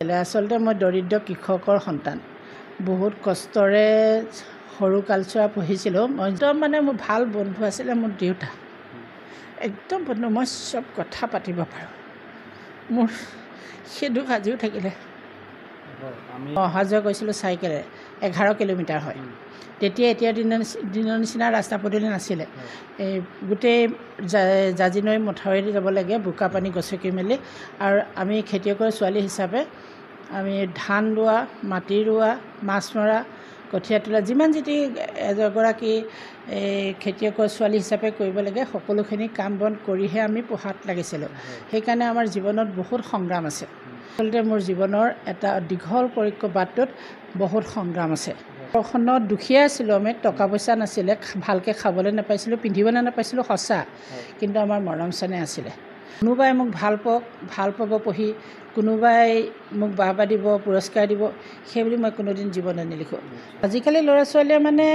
আচলতে মই দৰিদ্ৰ কৃষকৰ সন্তান। বহুত কষ্টৰে সৰু কালচোৱা পঢ়িছিলোঁ। একদম মোৰ ভাল বন্ধু আছিলে মোৰ দেউতা। একদম বন্ধু, মই চব কথা পাতিব পাৰোঁ। মোৰ সেই দুখ আজিও থাকিলে। অহা যোৱা কৰিছিলোঁ চাইকেলেৰে, 11 কিলোমিটাৰ হয়। তেতিয়া এতিয়া দিনৰ নিচিনা ৰাস্তা পদূলি নাছিলে। এই গোটেই জাঁজি নৈ মথাউৰিদি যাব লাগে, বোকা পানী গচকি মেলি। আৰু আমি খেতিয়কৰ ছোৱালী হিচাপে আমি ধান ৰোৱা, মাটি ৰোৱা, মাছ মৰা, কঠীয়া তোলা, যিমান যি এগৰাকী খেতিয়কৰ ছোৱালী হিচাপে কৰিব লাগে, সকলোখিনি কাম বন কৰিহে আমি পঢ়াত লাগিছিলোঁ। সেইকাৰণে আমাৰ জীৱনত বহুত সংগ্ৰাম আছে। আচলতে মোৰ জীৱনৰ এটা দীঘল বাটটোত বহুত সংগ্ৰাম আছে। ঘৰখনত দুখীয়া আছিলোঁ আমি, টকা পইচা নাছিলে, ভালকৈ খাবলৈ নাপাইছিলোঁ, পিন্ধিবলৈ নাপাইছিলোঁ, সঁচা। কিন্তু আমাৰ মৰম চেনেহ আছিলে। কোনোবাই মোক ভাল পাব পঢ়ি, কোনোবাই মোক বাহবা দিব, পুৰস্কাৰ দিব, সেইবুলি মই কোনোদিন জীৱনত নিলিখোঁ। আজিকালি ল'ৰা ছোৱালীয়ে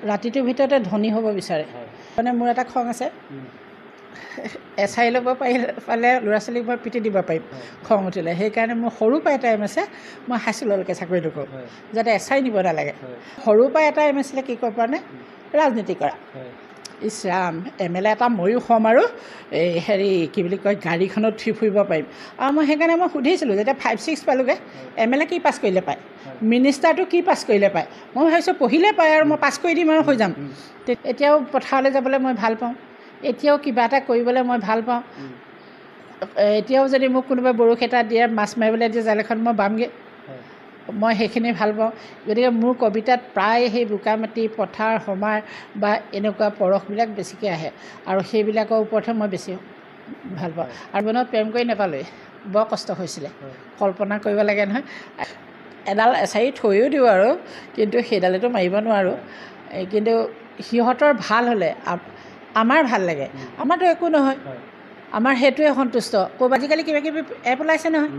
ৰাতিটোৰ ভিতৰতে ধনী হ'ব বিচাৰে। মোৰ এটা খং আছে, SI ল'ব পালে ল'ৰা ছোৱালীক মই পিটি দিব পাৰিম খং উঠিলে। সেইকাৰণে মোৰ সৰুৰ পৰা এটা এম আছে, মই হাইস্কুললৈকে চাকৰি নকৰোঁ, যাতে SI নিব নালাগে। সৰুৰ পৰা এটা এম আছিলে, কি কৰিব পৰা নাই, ৰাজনীতি কৰা। ইছৰাম, MLA এটা ময়ো হ'ম আৰু কি বুলি কয়, গাড়ীখনত উঠি ফুৰিব পাৰিম। আৰু মই সেইকাৰণে সুধিছিলোঁ, যেতিয়া 5-6 পালোঁগৈ, MLA কি পাছ কৰিলে পায়, মিনিষ্টাৰটো কি পাছ কৰিলে পায়। মই ভাবিছোঁ পঢ়িলে পায় আৰু মই পাছ কৰি দিম আৰু হৈ যাম। এতিয়াও পথাৰলৈ যাবলৈ মই ভাল পাওঁ, এতিয়াও কিবা এটা কৰিবলৈ মই ভাল পাওঁ। এতিয়াও যদি মোক কোনোবাই বৰশী এটা দিয়ে, মাছ মাৰিবলৈ দিয়ে, জাল এখন মই বামগৈ, মই সেইখিনি ভাল পাওঁ। গতিকে মোৰ কবিতাত প্ৰায় সেই বোকা মাটি, পথাৰ, সমাৰ বা এনেকুৱা পৰশবিলাক বেছিকৈ আহে, আৰু সেইবিলাকৰ ওপৰতহে মই বেছি ভাল পাওঁ। আৰু মনত প্ৰেম কৰি নাপালোঁৱেই, বৰ কষ্ট হৈছিলে। কল্পনা কৰিব লাগে নহয়, এডাল এছাৰি থৈও দিওঁ আৰু, কিন্তু সেইডালেতো মাৰিব নোৱাৰোঁ। কিন্তু সিহঁতৰ ভাল হ'লে আমাৰ ভাল লাগে। আমাৰতো একো নহয়, আমাৰ সেইটোৱে সন্তুষ্ট। আজিকালি কিবা কিবি এপ ওলাইছে নহয়,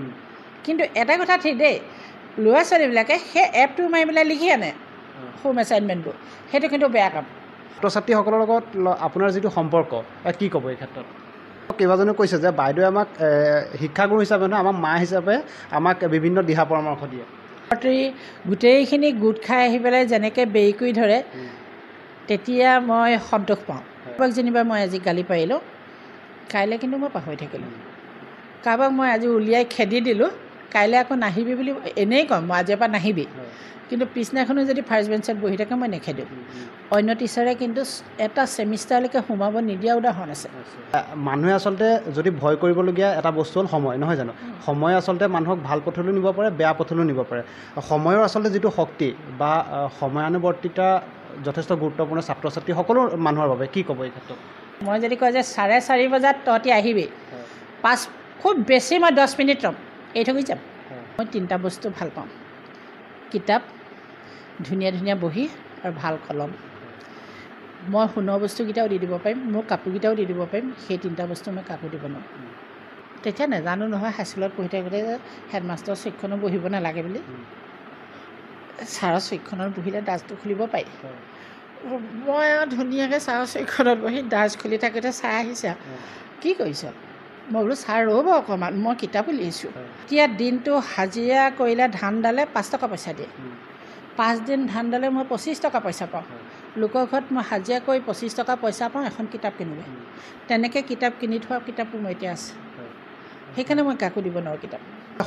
কিন্তু এটা কথা ঠিক দেই, ল'ৰা ছোৱালীবিলাকে সেই এপটো মাৰি পেলাই লিখি আনে হোম এছাইনমেণ্টবোৰ, সেইটো কিন্তু বেয়া কাম। ছাত্ৰ ছাত্ৰীসকলৰ লগত আপোনাৰ যিটো সম্পৰ্ক, কি ক'ব এই ক্ষেত্ৰত? কেইবাজনে কৈছে যে বাইদেৱে আমাক শিক্ষাগুৰু হিচাপে নহয়, আমাক মা হিচাপে আমাক বিভিন্ন দিহা পৰামৰ্শ দিয়ে। গোটেইখিনি গোট খাই আহি পেলাই যেনেকৈ বেৰি কৰি ধৰে, তেতিয়া মই সন্তোষ পাওঁ। কাৰোবাক যেনিবা মই আজি গালি পাৰিলোঁ, কাইলৈ কিন্তু মই পাহৰি থাকিলোঁ। কাৰোবাক মই আজি উলিয়াই খেদি দিলোঁ, কাইলৈ আকৌ নাহিবি বুলি এনেই ক'ম, মই আজিৰ পৰা নাহিবি। কিন্তু পিছদিনাখনো যদি ফাৰ্ষ্ট বেঞ্চত বহি থাকে, মই নেখেদোঁ। অন্য টিচাৰে কিন্তু এটা ছেমিষ্টাৰলৈকে সোমাব নিদিয়া উদাহৰণ আছে। মানুহে আচলতে যদি ভয় কৰিবলগীয়া এটা বস্তু হ'ল সময়, নহয় জানো? সময় আচলতে মানুহক ভাল পথলৈও নিব পাৰে, বেয়া পথলৈও নিব পাৰে। সময়ৰ আচলতে যিটো শক্তি বা সময়ানুৱৰ্তিতা যথেষ্ট গুৰুত্বপূৰ্ণ ছাত্ৰ ছাত্ৰী সকলো মানুহৰ বাবে, কি ক'ব এই ক্ষেত্ৰত? মই যদি কওঁ যে 4:30 বজাত তহঁতি আহিবি, খুব বেছি মই 10 মিনিট ৰ'ম, এই থৈ যাম। মই 3টা বস্তু ভাল পাওঁ: কিতাপ, ধুনীয়া ধুনীয়া বহী আৰু ভাল কলম। মই সোণৰ বস্তুকেইটাও দি দিব পাৰিম, মোৰ কাপোৰকেইটাও দি দিব পাৰিম, সেই 3টা বস্তু মই কাকো দিব নোৱাৰোঁ। তেতিয়া নাজানো নহয়, হাইস্কুলত পঢ়ি থাকোঁতে হেডমাষ্টৰৰ চকীখনত বহিব নালাগে বুলি। ছাৰৰ চকীখনত বহিলে ডাষ্টটো খুলিব পাৰি। মই ধুনীয়াকৈ ছাৰৰ চকীখনত বহি ডাষ্ট খুলি থাকোঁতে ছাৰ আহিছে, কি কৰিছ? মই বোলো ছাৰ ৰ'ব অকণমান, মই কিতাপ উলিয়াইছোঁ। এতিয়া দিনটো হাজিৰা কৰিলে ধানডালে 5 টকা পইচা দিয়ে, 5 দিন ধানডালে মই 25 টকা পইচা পাওঁ। লোকৰ ঘৰত মই হাজিৰা কৰি 25 টকা পইচা পাওঁ, এখন কিতাপ কিনিব। তেনেকৈ কিতাপ কিনি থোৱা কিতাপবোৰ মই এতিয়া আছে। সেইকাৰণে মই কাকো দিব নোৱাৰোঁ কিতাপ।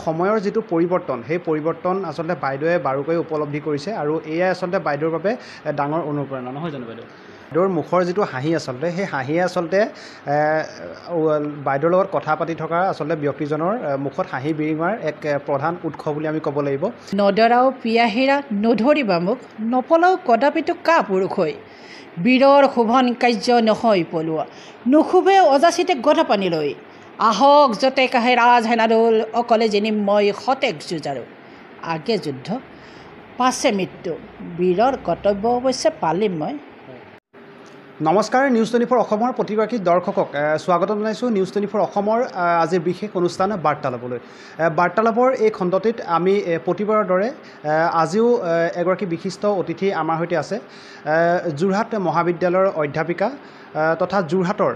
সময়ৰ যিটো পৰিৱৰ্তন, সেই পৰিৱৰ্তন আচলতে বাইদেৱে বাৰুকৈ উপলব্ধি কৰিছে, আৰু এয়াই আচলতে বাইদেউৰ বাবে ডাঙৰ অনুপ্ৰেৰণা, নহয় জানো বাইদেউ? বাইদেউৰ মুখৰ যিটো হাঁহি, আচলতে সেই হাঁহিয়ে আচলতে বাইদেউৰ লগত কথা পাতি থকা আচলতে ব্যক্তিজনৰ মুখত হাঁহি বিৰিঙাৰ এক প্ৰধান উৎস বুলি আমি ক'ব লাগিব। নদৰাও পিয়াহীৰা নধৰিবা মোক, নপলাও কদাপিতো কা পুৰুষ হৈ, বীৰৰ শোভন কাৰ্য নহয় পলোৱা, নুশুবে অযাচিতে গধা পানী লৈ, আহক যতে কাহে ৰাজহেনাদল, অকলে যেনিম মই সতেক যুঁজাৰু, আগে যুদ্ধ পাছে মৃত্যু, বীৰৰ কৰ্তব্য অৱশ্যে পালিম মই। নমস্কাৰ, নিউজ 24 অসমৰ প্ৰতিগৰাকী দৰ্শকক স্বাগত জনাইছোঁ নিউজ 24 অসমৰ আজিৰ বিশেষ অনুষ্ঠান বাৰ্তালাপলৈ। বাৰ্তালাপৰ এই খণ্ডটিত আমি প্ৰতিবাৰৰ দৰে আজিও এগৰাকী বিশিষ্ট অতিথি আমাৰ সৈতে আছে। যোৰহাট মহাবিদ্যালয়ৰ অধ্যাপিকা তথা যোৰহাটৰ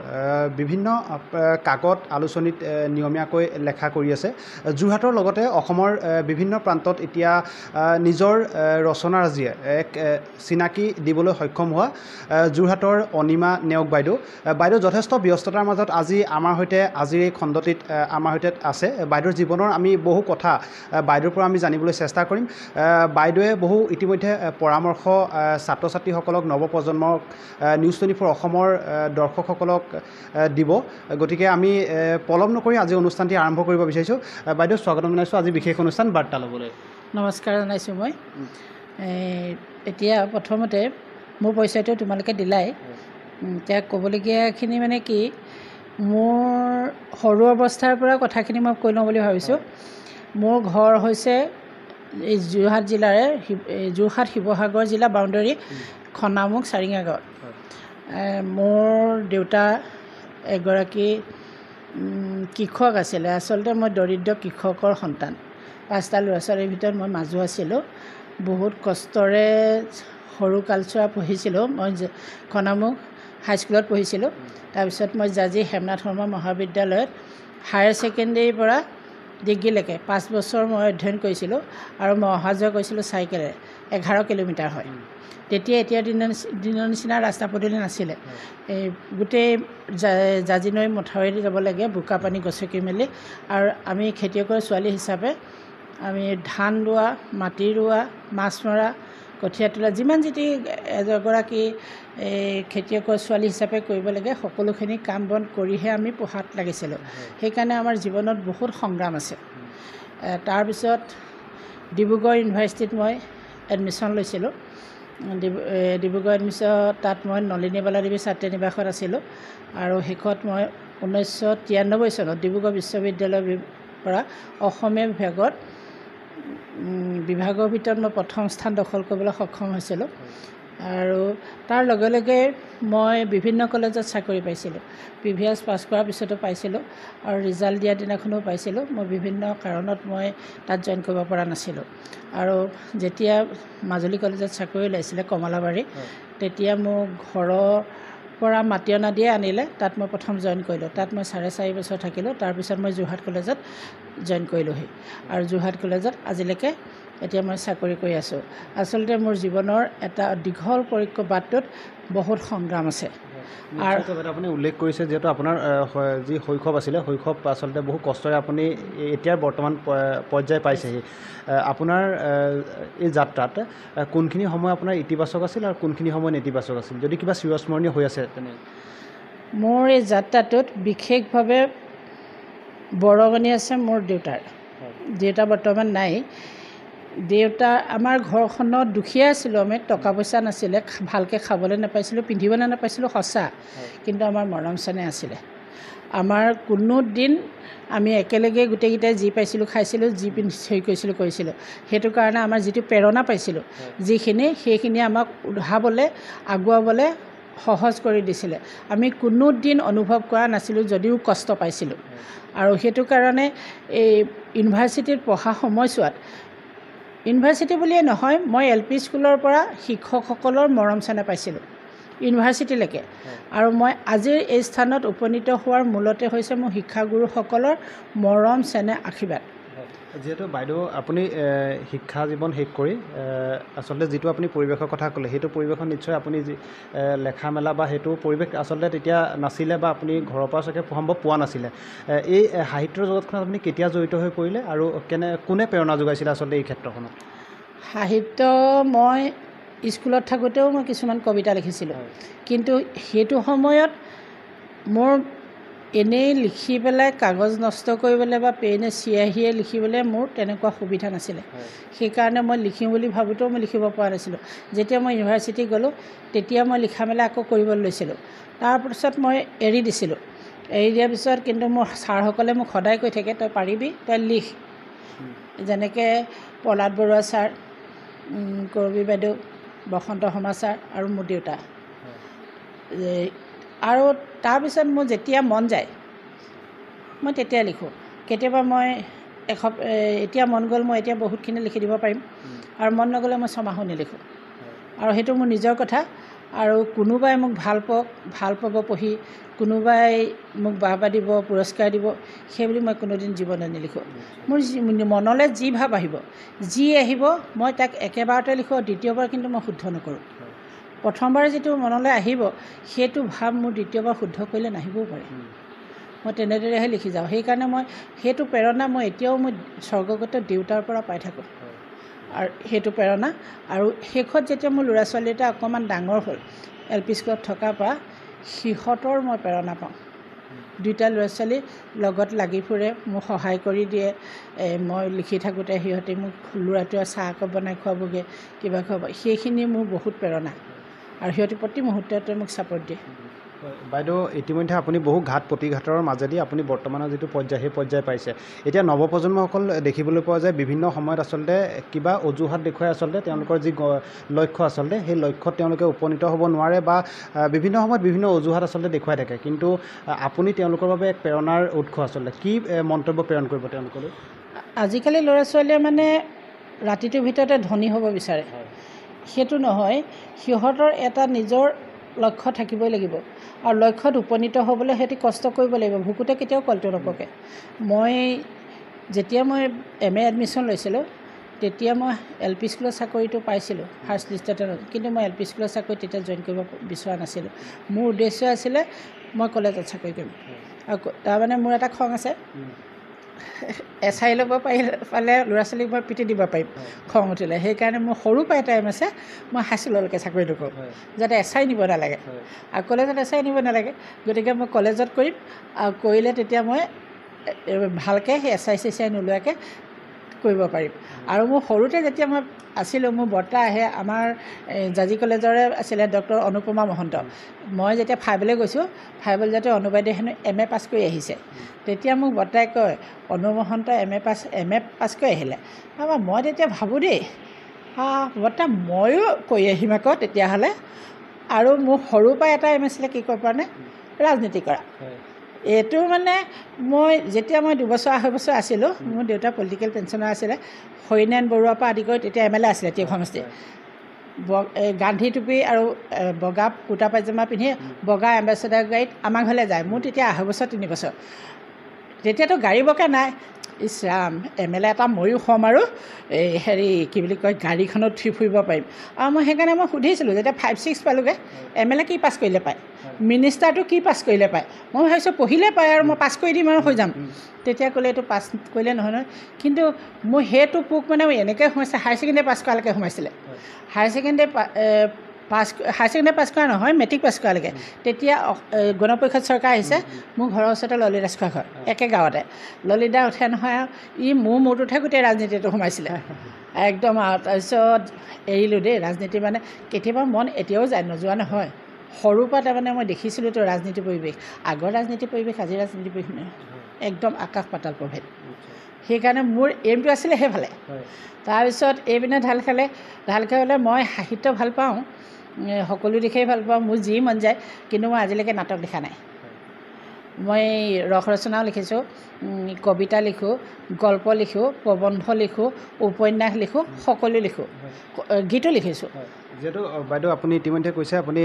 বিভিন্ন কাকত আলোচনীত নিয়মীয়াকৈ লেখা কৰি আছে। যোৰহাটৰ লগতে অসমৰ বিভিন্ন প্ৰান্তত এতিয়া নিজৰ ৰচনাৰাজিয়ে এক চিনাকি দিবলৈ সক্ষম হোৱা যোৰহাটৰ অনিমা নেওগ বাইদেউ যথেষ্ট ব্যস্ততাৰ মাজত আজি আমাৰ সৈতে আজিৰ এই খণ্ডটিত আমাৰ সৈতে আছে। বাইদেউৰ জীৱনৰ আমি বহু কথা বাইদেউৰ পৰা আমি জানিবলৈ চেষ্টা কৰিম। বাইদেৱে বহু ইতিমধ্যে পৰামৰ্শ ছাত্ৰ ছাত্ৰীসকলক নৱপ্ৰজন্মক নিউজ 24 অসমৰ দৰ্শকসকলক দিব। গতিকে আমি পলম নকৰি আজি অনুষ্ঠানটি আৰম্ভ কৰিব বিচাৰিছোঁ। বাইদেউ স্বাগতম জনাইছোঁ আজি বিশেষ অনুষ্ঠান বাৰ্তা ল'বলৈ। নমস্কাৰ জনাইছোঁ মই। এতিয়া প্ৰথমতে মোৰ পৰিচয়টো তোমালোকে দিলাই। এতিয়া ক'বলগীয়াখিনি মানে কি, মোৰ সৰু অৱস্থাৰ পৰা কথাখিনি মই কৈ লওঁ বুলি ভাবিছোঁ। মোৰ ঘৰ হৈছে এই যোৰহাট জিলাৰে যোৰহাট শিৱসাগৰ জিলা বাউণ্ডেৰী খনামুখ চাৰিঙা গাঁৱত। মোৰ দেউতা এগৰাকী কৃষক আছিলে। আচলতে মই দৰিদ্ৰ কৃষকৰ সন্তান। 5টা ল'ৰা ছোৱালীৰ ভিতৰত মই মাজু আছিলোঁ। বহুত কষ্টৰে সৰু কালচোৱা পঢ়িছিলোঁ। মই খনামুখ হাইস্কুলত পঢ়িছিলোঁ। তাৰপিছত মই জাজি হেমনাথ শৰ্মা মহাবিদ্যালয়ত হায়াৰ ছেকেণ্ডেৰীৰ পৰা ডিগ্ৰীলৈকে 5 বছৰ মই অধ্যয়ন কৰিছিলোঁ। আৰু মই অহা যোৱা কৰিছিলোঁ চাইকেলেৰে। 11 কিলোমিটাৰ হয়। তেতিয়া এতিয়াৰ দিনৰ নিচিনা ৰাস্তা পদূলি নাছিলে। এই গোটেই জাজি নৈ মথাউৰিত যাব লাগে, বোকা পানী গচকি মেলি। আৰু আমি খেতিয়কৰ ছোৱালী হিচাপে আমি ধান ৰোৱা, মাটি ৰোৱা, মাছ মৰা, কঠীয়া তোলা, যিমান যি এগৰাকী খেতিয়কৰ ছোৱালী হিচাপে কৰিব লাগে সকলোখিনি কাম বন কৰিহে আমি পঢ়াত লাগিছিলোঁ। সেইকাৰণে আমাৰ জীৱনত বহুত সংগ্ৰাম আছে। তাৰপিছত ডিব্ৰুগড় ইউনিভাৰ্চিটিত মই এডমিশ্যন লৈছিলোঁ। ডিব্ৰুগড় তাত মই নলিনী বালাদেৱী ছাত্ৰী নিবাসত আছিলোঁ। আৰু শেষত মই 1993 চনত ডিব্ৰুগড় বিশ্ববিদ্যালয়ৰ পৰা অসমীয়া বিভাগৰ ভিতৰত মই প্ৰথম স্থান দখল কৰিবলৈ সক্ষম হৈছিলোঁ। আৰু তাৰ লগে লগে মই বিভিন্ন কলেজত চাকৰি পাইছিলোঁ। PVS পাছ কৰাৰ পিছতো পাইছিলোঁ আৰু ৰিজাল্ট দিয়া দিনাখনো পাইছিলোঁ। মই বিভিন্ন কাৰণত মই তাত জইন কৰিব পৰা নাছিলোঁ। আৰু যেতিয়া মাজুলী কলেজত চাকৰি ওলাইছিলে কমলাবাৰী, তেতিয়া মোক ঘৰৰ পৰা মাতি অনা দিয়ে আনিলে। তাত মই প্ৰথম জইন কৰিলোঁ। তাত মই 4.5 বছৰ থাকিলোঁ। তাৰপিছত মই যোৰহাট কলেজত জইন কৰিলোঁহি। আৰু যোৰহাট কলেজত আজিলৈকে এতিয়া মই চাকৰি কৰি আছোঁ। আচলতে মোৰ জীৱনৰ এটা দীঘল বাটটোত বহুত সংগ্ৰাম আছে। আৰু আপুনি উল্লেখ কৰিছে যিহেতু আপোনাৰ যি শৈশৱ আছিলে, শৈশৱ আচলতে বহু কষ্টৰে আপুনি এতিয়াৰ বৰ্তমান পৰ্যায় পাইছেহি। আপোনাৰ এই যাত্ৰাত কোনখিনি সময় আপোনাৰ ইতিবাচক আছিল আৰু কোনখিনি সময় নেতিবাচক আছিল, যদি কিবা চিৰস্মৰণীয় হৈ আছে তেনে? মোৰ এই যাত্ৰাটোত বিশেষভাৱে বৰঙণি আছে মোৰ দেউতাৰ। দেউতা বৰ্তমান নাই। দেউতা, আমাৰ ঘৰখনত দুখীয়া আছিলোঁ আমি, টকা পইচা নাছিলে, ভালকৈ খাবলৈ নাপাইছিলোঁ, পিন্ধিবলৈ নাপাইছিলোঁ, সঁচা। কিন্তু আমাৰ মৰম চেনেহ আছিলে। আমাৰ কোনো দিন আমি একেলগে গোটেইকেইটাই যি পাইছিলোঁ খাইছিলোঁ, যি হেৰি কৰিছিলোঁ। সেইটো কাৰণে আমাৰ যিটো প্ৰেৰণা পাইছিলোঁ, সেইখিনি আমাক উঠাবলৈ আগুৱাবলৈ সহজ কৰি দিছিলে। আমি কোনো দিন অনুভৱ কৰা নাছিলোঁ যদিও কষ্ট পাইছিলোঁ। আৰু সেইটো কাৰণে এই ইউনিভাৰ্চিটিত পঢ়া সময়ছোৱাত, ইউনিভাৰ্চিটি বুলিয়ে নহয়, মই LP স্কুলৰ পৰা শিক্ষকসকলৰ মৰম চেনেহ পাইছিলোঁ ইউনিভাৰ্চিটিলৈকে। আৰু মই আজিৰ এই স্থানত উপনীত হোৱাৰ মূলতে হৈছে মোৰ শিক্ষাগুৰুসকলৰ মৰম চেনেহ আশীৰ্বাদ। যিহেতু বাইদেউ আপুনি শিক্ষা জীৱন শেষ কৰি আচলতে যিটো আপুনি পৰিৱেশৰ কথা ক'লে, সেইটো পৰিৱেশত নিশ্চয় আপুনি যি লেখা মেলা বা সেইটো পৰিৱেশ আচলতে তেতিয়া নাছিলে বা আপুনি ঘৰৰ পৰা চাগে সম্ভৱ পোৱা নাছিলে। এই সাহিত্যৰ জগতখনত আপুনি কেতিয়া জড়িত হৈ পৰিলে আৰু কোনে প্ৰেৰণা যোগাইছিলে আচলতে এই ক্ষেত্ৰখনত? সাহিত্য মই স্কুলত থাকোঁতেও মই কিছুমান কবিতা লিখিছিলোঁ। কিন্তু সেইটো সময়ত মোৰ এনেই লিখি পেলাই কাগজ নষ্ট কৰিবলৈ বা পেনে চিয়াহীয়ে লিখিবলৈ মোৰ তেনেকুৱা সুবিধা নাছিলে। সেইকাৰণে মই লিখিম বুলি ভাবোঁতেও মই লিখিব পৰা নাছিলোঁ। যেতিয়া মই ইউনিভাৰ্চিটি গ'লোঁ তেতিয়া মই লিখা মেলা আকৌ কৰিবলৈ লৈছিলোঁ। তাৰপিছত মই এৰি দিছিলোঁ। এৰি দিয়াৰ পিছত কিন্তু মোৰ ছাৰসকলে মোক সদায় কৈ থাকে, তই পাৰিবি, তই লিখ। যেনেকৈ প্ৰহ্লাদ বৰুৱা ছাৰ, কৰবী বাইদেউ, বসন্ত শৰ্মা ছাৰ আৰু মোৰ দেউতা। আৰু তাৰপিছত মোৰ যেতিয়া মন যায় মই তেতিয়া লিখোঁ। কেতিয়াবা মই এতিয়া মন গ'ল মই এতিয়া বহুতখিনি লিখি দিব পাৰিম, আৰু মন নগ'লে মই ছমাহো নিলিখোঁ। আৰু সেইটো মোৰ নিজৰ কথা। আৰু কোনোবাই মোক ভাল পাব পঢ়ি, কোনোবাই মোক বাহবা দিব, পুৰস্কাৰ দিব, সেই বুলি মই কোনোদিন জীৱনত নিলিখোঁ। মোৰ মনলৈ যি ভাৱ আহিব, যি আহিব মই তাক একেবাৰতে লিখোঁ। দ্বিতীয়বাৰ কিন্তু মই শুদ্ধ নকৰোঁ। প্ৰথমবাৰ যিটো মনলৈ আহিব সেইটো ভাৱ মোৰ দ্বিতীয়বাৰ শুদ্ধ কৰিলে নাহিবও পাৰে। মই তেনেদৰেহে লিখি যাওঁ। সেইকাৰণে মই সেইটো প্ৰেৰণা মই এতিয়াও মই স্বৰ্গগত দেউতাৰ পৰা পাই থাকোঁ। আৰু সেইটো প্ৰেৰণা। আৰু শেষত যেতিয়া মোৰ ল'ৰা ছোৱালীকেইটা অকণমান ডাঙৰ হ'ল, LP স্কুলত থকাৰ পৰা সিহঁতৰ মই প্ৰেৰণা পাওঁ। দুইটা ল'ৰা ছোৱালী লগত লাগি ফুৰে, মোক সহায় কৰি দিয়ে। মই লিখি থাকোঁতে সিহঁতে মোক ল'ৰাটোৱে চাহ একাপ বনাই খুৱাবগৈ, কিবা খুৱাব। সেইখিনি মোৰ বহুত প্ৰেৰণা। আৰু সিহঁতে প্ৰতি মুহূৰ্ততে মোক ছাপোৰ্ট দিয়ে। বাইদেউ, ইতিমধ্যে আপুনি বহু ঘাত প্ৰতিঘাতৰ মাজেদি আপুনি বৰ্তমানৰ যিটো পৰ্যায় সেই পৰ্যায় পাইছে। এতিয়া নৱপ্ৰজন্মসকল দেখিবলৈ পোৱা যায় বিভিন্ন সময়ত আচলতে কিবা অজুহাত দেখুৱাই আচলতে তেওঁলোকৰ যি লক্ষ্য আচলতে সেই লক্ষ্যত তেওঁলোকে উপনীত হ'ব নোৱাৰে বা বিভিন্ন সময়ত বিভিন্ন অজুহাত আচলতে দেখুৱাই থাকে। কিন্তু আপুনি তেওঁলোকৰ বাবে এক প্ৰেৰণাৰ উৎস আচলতে। কি মন্তব্য প্ৰেৰণ কৰিব তেওঁলোকলৈ? আজিকালি ল'ৰা ছোৱালীয়ে মানে ৰাতিটোৰ ভিতৰতে ধনী হ'ব বিচাৰে। সেইটো নহয়, সিহঁতৰ এটা নিজৰ লক্ষ্য থাকিবই লাগিব। আৰু লক্ষ্যত উপনীত হ'বলৈ সিহঁতি কষ্ট কৰিব লাগিব। ভুকুতে কেতিয়াও কলটো নপকে। যেতিয়া মই MA এডমিশ্যন লৈছিলোঁ তেতিয়া মই LP স্কুলৰ চাকৰিটো পাইছিলোঁ ফাৰ্ষ্ট লিষ্টতে, কিন্তু মই LP স্কুলৰ চাকৰি তেতিয়া জইন কৰিব বিচৰা নাছিলোঁ। মোৰ উদ্দেশ্য আছিলে মই কলেজত চাকৰি কৰিম। আৰু তাৰমানে মোৰ এটা খং আছে, SI ল'ব পালে ল'ৰা ছোৱালীক মই পিটি দিব পাৰিম খং উঠিলে। সেইকাৰণে মোৰ সৰুৰ পৰা এটা এম আছে, মই হাই স্কুললৈকে চাকৰি নকৰোঁ, যাতে SI নিব নালাগে। আৰু কলেজত SI নিব নালাগে। গতিকে মই কলেজত কৰিম, আৰু কৰিলে তেতিয়া মই ভালকৈ সেই SI নোলোৱাকৈ কৰিব পাৰিম। আৰু মোৰ সৰুতে যেতিয়া মই আছিলোঁ, মোৰ বৰ্তা আহে, আমাৰ জাজি কলেজৰে আছিলে ডক্টৰ অনুপমা মহন্ত। মই যেতিয়া 5লৈ গৈছোঁ, 5লৈ যাতে অনু বাইদেৱে হেনো MA পাছ কৰি আহিছে। তেতিয়া মোক বৰ্তাই কয়, অনু মহন্ত MA পাছ কৰি আহিলে। মই তেতিয়া ভাবোঁ দেই, বৰ্তা ময়ো কৰি আহিম আকৌ তেতিয়াহ'লে। আৰু মোৰ সৰুৰ পৰা এটা এম আছিলে, কি কৰিব পৰা নাই, ৰাজনীতি কৰা। এইটো মানে যেতিয়া মই 2 বছৰ 2.5 বছৰ আছিলোঁ, মোৰ দেউতা পলিটিকেল পেঞ্চনাৰ আছিলে। হৰিনাৰায়ণ বৰুৱাৰ পৰা আদি কৰি তেতিয়া MLA আছিলে টিয়ক সমষ্টি। গান্ধী টুপি আৰু বগা কুৰ্তা পায়জামা পিন্ধি বগা এম্বেচেডাৰ গাড়ীত আমাৰ ঘৰলৈ যায়। মোৰ তেতিয়া 2.5 বছৰ 3 বছৰ। তেতিয়াতো গাড়ী বকে নাই। ইছ ৰাম, MLA এটা ময়ো হ'ম আৰু কি বুলি কয়, গাড়ীখনত উঠি ফুৰিব পাৰিম। আৰু মই সেইকাৰণে সুধিছিলোঁ, যেতিয়া 5-6 পালোঁগৈ, MLA কি পাছ কৰিলে পায়, মিনিষ্টাৰটো কি পাছ কৰিলে পায়। মই ভাবিছোঁ পঢ়িলে পায় আৰু মই পাছ কৰি দিম আৰু হৈ যাম। তেতিয়া ক'লে এইটো পাছ কৰিলে নহয়। কিন্তু মোৰ সেইটো পোক মানে এনেকৈ সোমাইছে, হায়াৰ ছেকেণ্ডেৰী পাছ কৰালৈকে সোমাইছিলে। হায়াৰ ছেকেণ্ডেৰী পাছ কৰা নহয়, মেট্ৰিক পাছ কৰালৈকে। তেতিয়া গণপৰিষদ চৰকাৰ আহিছে, মোৰ ঘৰৰ ওচৰতে ললিত দাসখোৱা ঘৰ, একে গাঁৱতে। ললিত দা উঠে নহয়, আৰু মূৰটোতহে গোটেই ৰাজনীতিটো সোমাইছিলে একদম। আৰু তাৰপিছত এৰিলোঁ দেই ৰাজনীতি। মানে কেতিয়াবা মন এতিয়াও যায়, নোযোৱা নহয়। সৰুৰ পৰা তাৰমানে মই দেখিছিলোঁ তো ৰাজনীতি পৰিৱেশ, আগৰ ৰাজনীতি পৰিৱেশ, আজিৰ ৰাজনীতি পৰিৱেশ একদম আকাশ পাতাল প্ৰভেদ। সেইকাৰণে মোৰ এইমটো আছিলে সেইফালে। তাৰপিছত এইপিনে ঢাল খালে মই সাহিত্য ভাল পাওঁ, সকলো দিশেই ভাল পাওঁ, মোৰ যি মন যায়। কিন্তু মই আজিলৈকে নাটক লিখা নাই। মই ৰস ৰচনাও লিখিছোঁ, কবিতা লিখোঁ, গল্প লিখোঁ, প্ৰবন্ধ লিখোঁ, উপন্যাস লিখোঁ, সকলো লিখোঁ, গীতো লিখিছোঁ। যিহেতু বাইদেউ আপুনি ইতিমধ্যে কৈছে আপুনি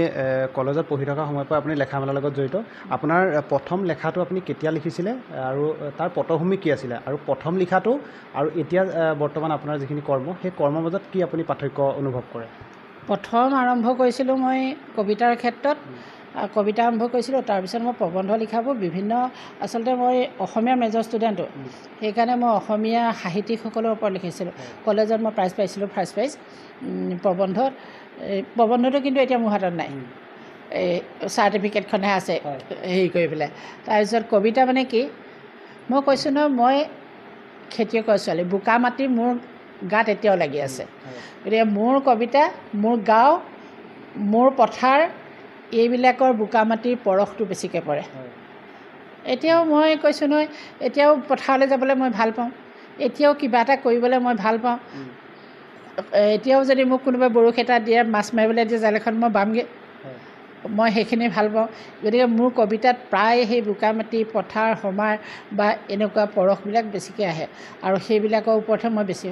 কলেজত পঢ়ি থকা সময়ৰ পৰা আপুনি লেখা মেলাৰ লগত জড়িত। আপোনাৰ প্ৰথম লেখাটো আপুনি কেতিয়া লিখিছিলে আৰু তাৰ পটভূমি কি আছিলে, আৰু প্ৰথম লিখাটো আৰু এতিয়া বৰ্তমান আপোনাৰ যিখিনি কৰ্ম, সেই কৰ্মৰ মাজত কি আপুনি পাৰ্থক্য অনুভৱ কৰে? প্ৰথম আৰম্ভ কৰিছিলোঁ মই কবিতাৰ ক্ষেত্ৰত, কবিতা আৰম্ভ কৰিছিলোঁ। তাৰপিছত মই প্ৰবন্ধ লিখাবোৰ আচলতে মই অসমীয়া মেজৰ ষ্টুডেণ্টো, সেইকাৰণে মই অসমীয়া সাহিত্যিকসকলৰ ওপৰত লিখিছিলোঁ। কলেজত মই প্ৰাইজ পাইছিলোঁ, ফাৰ্ষ্ট প্ৰাইজ প্ৰবন্ধটো কিন্তু এতিয়া মোৰ হাতত নাই, চাৰ্টিফিকেটখনহে আছে হেৰি কৰি পেলাই। তাৰপিছত কবিতা মানে কি, মই কৈছোঁ নহয়, মই খেতিয়কৰ ছোৱালী, বোকা মাটি মোৰ গাত এতিয়াও লাগি আছে। গতিকে মোৰ কবিতা, মোৰ গাঁও, মোৰ পথাৰ, এইবিলাকৰ বোকা মাটিৰ পৰশটো বেছিকৈ পৰে। এতিয়াও মই কৈছোঁ নহয়, এতিয়াও পথাৰলৈ যাবলৈ মই ভাল পাওঁ, এতিয়াও কিবা এটা কৰিবলৈ মই ভাল পাওঁ। এতিয়াও যদি মোক কোনোবাই বৰশী এটা দিয়ে, মাছ মাৰিবলৈ দিয়ে, জাল এখন মই বামগৈ, মই সেইখিনি ভাল পাওঁ। গতিকে মোৰ কবিতাত প্ৰায় সেই বোকা মাটি, পথাৰ, সমাৰ বা এনেকুৱা পৰশবিলাক বেছিকৈ আহে, আৰু সেইবিলাকৰ ওপৰতহে মই বেছি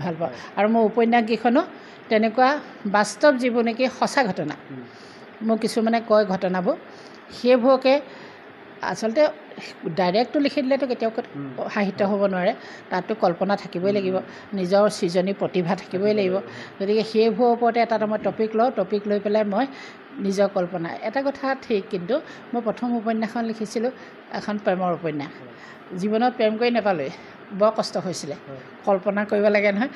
ভাল পাওঁ আৰু মোৰ উপন্যাসকেইখনো তেনেকুৱা বাস্তৱ জীৱনীকে সঁচা ঘটনা মোক কিছুমানে কয় ঘটনাবোৰ সেইবোৰকে আচলতে ডাইৰেক্টটো লিখি দিলেতো কেতিয়াও সাহিত্য হ'ব নোৱাৰে তাততো কল্পনা থাকিবই লাগিব নিজৰ সৃজনী প্ৰতিভা থাকিবই লাগিব গতিকে সেইবোৰৰ ওপৰতে এটা মই টপিক লৈ পেলাই মই নিজৰ কল্পনা এটা কথা ঠিক কিন্তু মই প্ৰথম উপন্যাসখন লিখিছিলোঁ এখন প্ৰেমৰ উপন্যাস জীৱনত প্ৰেম কৰি নাপালোঁৱেই বৰ কষ্ট হৈছিলে কল্পনা কৰিব লাগে নহয়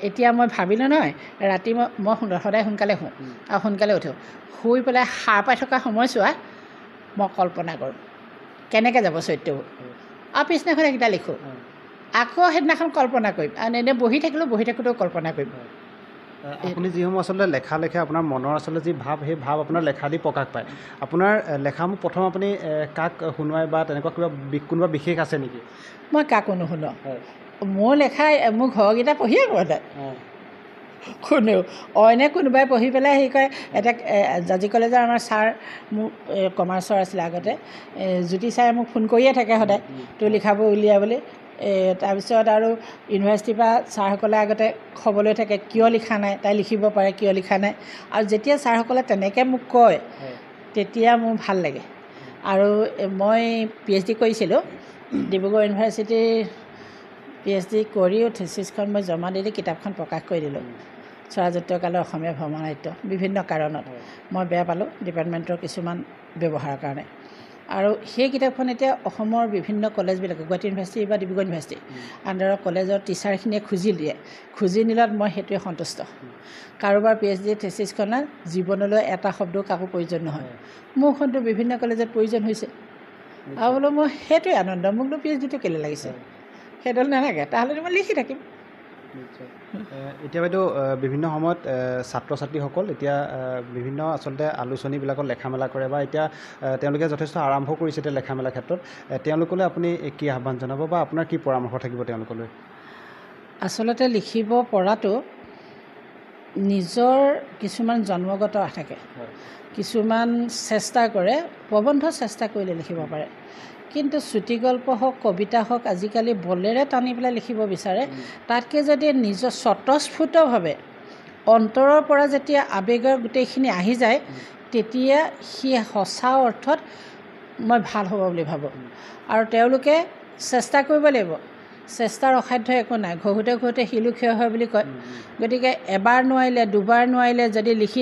এতিয়া মই ভাবিলোঁ নহয় ৰাতি মই সদায় সোনকালে শুওঁ আৰু সোনকালে উঠোঁ শুই পেলাই সাৰ পাই থকা সময়ছোৱা মই কল্পনা কৰোঁ কেনেকৈ যাব চৰিত্ৰবোৰ আৰু পিছদিনাখন এইকেইটা লিখোঁ আকৌ সেইদিনাখন কল্পনা কৰিম আৰু এনেই বহি থাকোঁতেও কল্পনা কৰিম আপুনি যিসমূহ আচলতে লেখা লেখে আপোনাৰ মনৰ আচলতে যি ভাৱ সেই ভাৱ আপোনাৰ লেখা দি প্ৰকাশ পায় আপোনাৰ লেখাসমূহ প্ৰথম আপুনি কাক শুনোৱাই বা তেনেকুৱা কোনোবা বিশেষ আছে নেকি মই কাকো নুশুনো মোৰ লেখা মোৰ ঘৰকেইটা পঢ়িয়ে সদায় শুনো অইনে কোনোবাই পঢ়ি পেলাই হেৰি কৰে এটা জাজি কলেজৰ আমাৰ ছাৰ মোৰ কমাৰ্চৰ আছিলে আগতে জ্যোতি ছাৰে মোক ফোন কৰিয়ে থাকে সদায় তোৰ লিখাবোৰ উলিয়া বুলি তাৰপিছত আৰু ইউনিভাৰ্চিটিৰ পৰা ছাৰসকলে আগতে খবৰ লৈ থাকে কিয় লিখা নাই তাই লিখিব পাৰে কিয় লিখা নাই আৰু যেতিয়া ছাৰসকলে তেনেকৈ মোক কয় তেতিয়া মোৰ ভাল লাগে আৰু মই PhD কৰিছিলোঁ ডিব্ৰুগড় ইউনিভাৰ্চিটিৰ PhD কৰিও থেচিছখন মই জমা দি কিতাপখন প্ৰকাশ কৰি দিলোঁ স্বৰাজত্বকালৰ অসমীয়া ভ্ৰমণাট্য বিভিন্ন কাৰণত মই বেয়া পালোঁ ডিপাৰ্টমেণ্টৰ কিছুমান ব্যৱহাৰৰ কাৰণে আৰু সেই কিতাপখন এতিয়া অসমৰ বিভিন্ন কলেজবিলাকে গুৱাহাটী ইউনিভাৰ্চিটি বা ডিব্ৰুগড় ইউনিভাৰ্চিটি আণ্ডাৰৰ কলেজৰ টিচাৰখিনিয়ে খুজি নিলত মই সেইটোৱে সন্তুষ্ট কাৰোবাৰ PhD থেচিছখনত জীৱনলৈ এটা শব্দও কাকো প্ৰয়োজন নহয় মোৰখনটো বিভিন্ন কলেজত প্ৰয়োজন হৈছে আৰু বোলো মই সেইটোৱে আনন্দ মোকনো PhDটো কেলৈ লাগিছে সেইডাল নালাগে তাহ'লে মই লিখি থাকিম এতিয়া বাইদেউ বিভিন্ন সময়ত ছাত্ৰ ছাত্ৰীসকল এতিয়া বিভিন্ন আচলতে আলোচনীবিলাকত লেখা মেলা কৰে বা এতিয়া তেওঁলোকে যথেষ্ট আৰম্ভ কৰিছে এতিয়া লেখা মেলাৰ ক্ষেত্ৰত তেওঁলোকলৈ আপুনি কি আহ্বান জনাব বা আপোনাৰ কি পৰামৰ্শ থাকিব তেওঁলোকলৈ আচলতে লিখিব পৰাটো নিজৰ কিছুমান জন্মগত থাকে কিছুমান চেষ্টা কৰে প্ৰবন্ধ চেষ্টা কৰিলে লিখিব পাৰে কিন্তু চুটিগল্প হওক কবিতা হওক আজিকালি বলেৰে টানি পেলাই লিখিব বিচাৰে তাতকৈ যদি নিজৰ স্বতঃস্ফূৰ্তভাৱে অন্তৰৰ পৰা যেতিয়া আৱেগৰ গোটেইখিনি আহি যায় তেতিয়া সি সঁচা অৰ্থত মই ভাল হ'ব বুলি ভাবোঁ আৰু তেওঁলোকে চেষ্টা কৰিব লাগিব চেষ্টাৰ অসাধ্য একো নাই ঘঁহোতে শিলো ক্ষয় হয় বুলি কয় গতিকে এবাৰ নোৱাৰিলে দুবাৰ নোৱাৰিলে যদি লিখি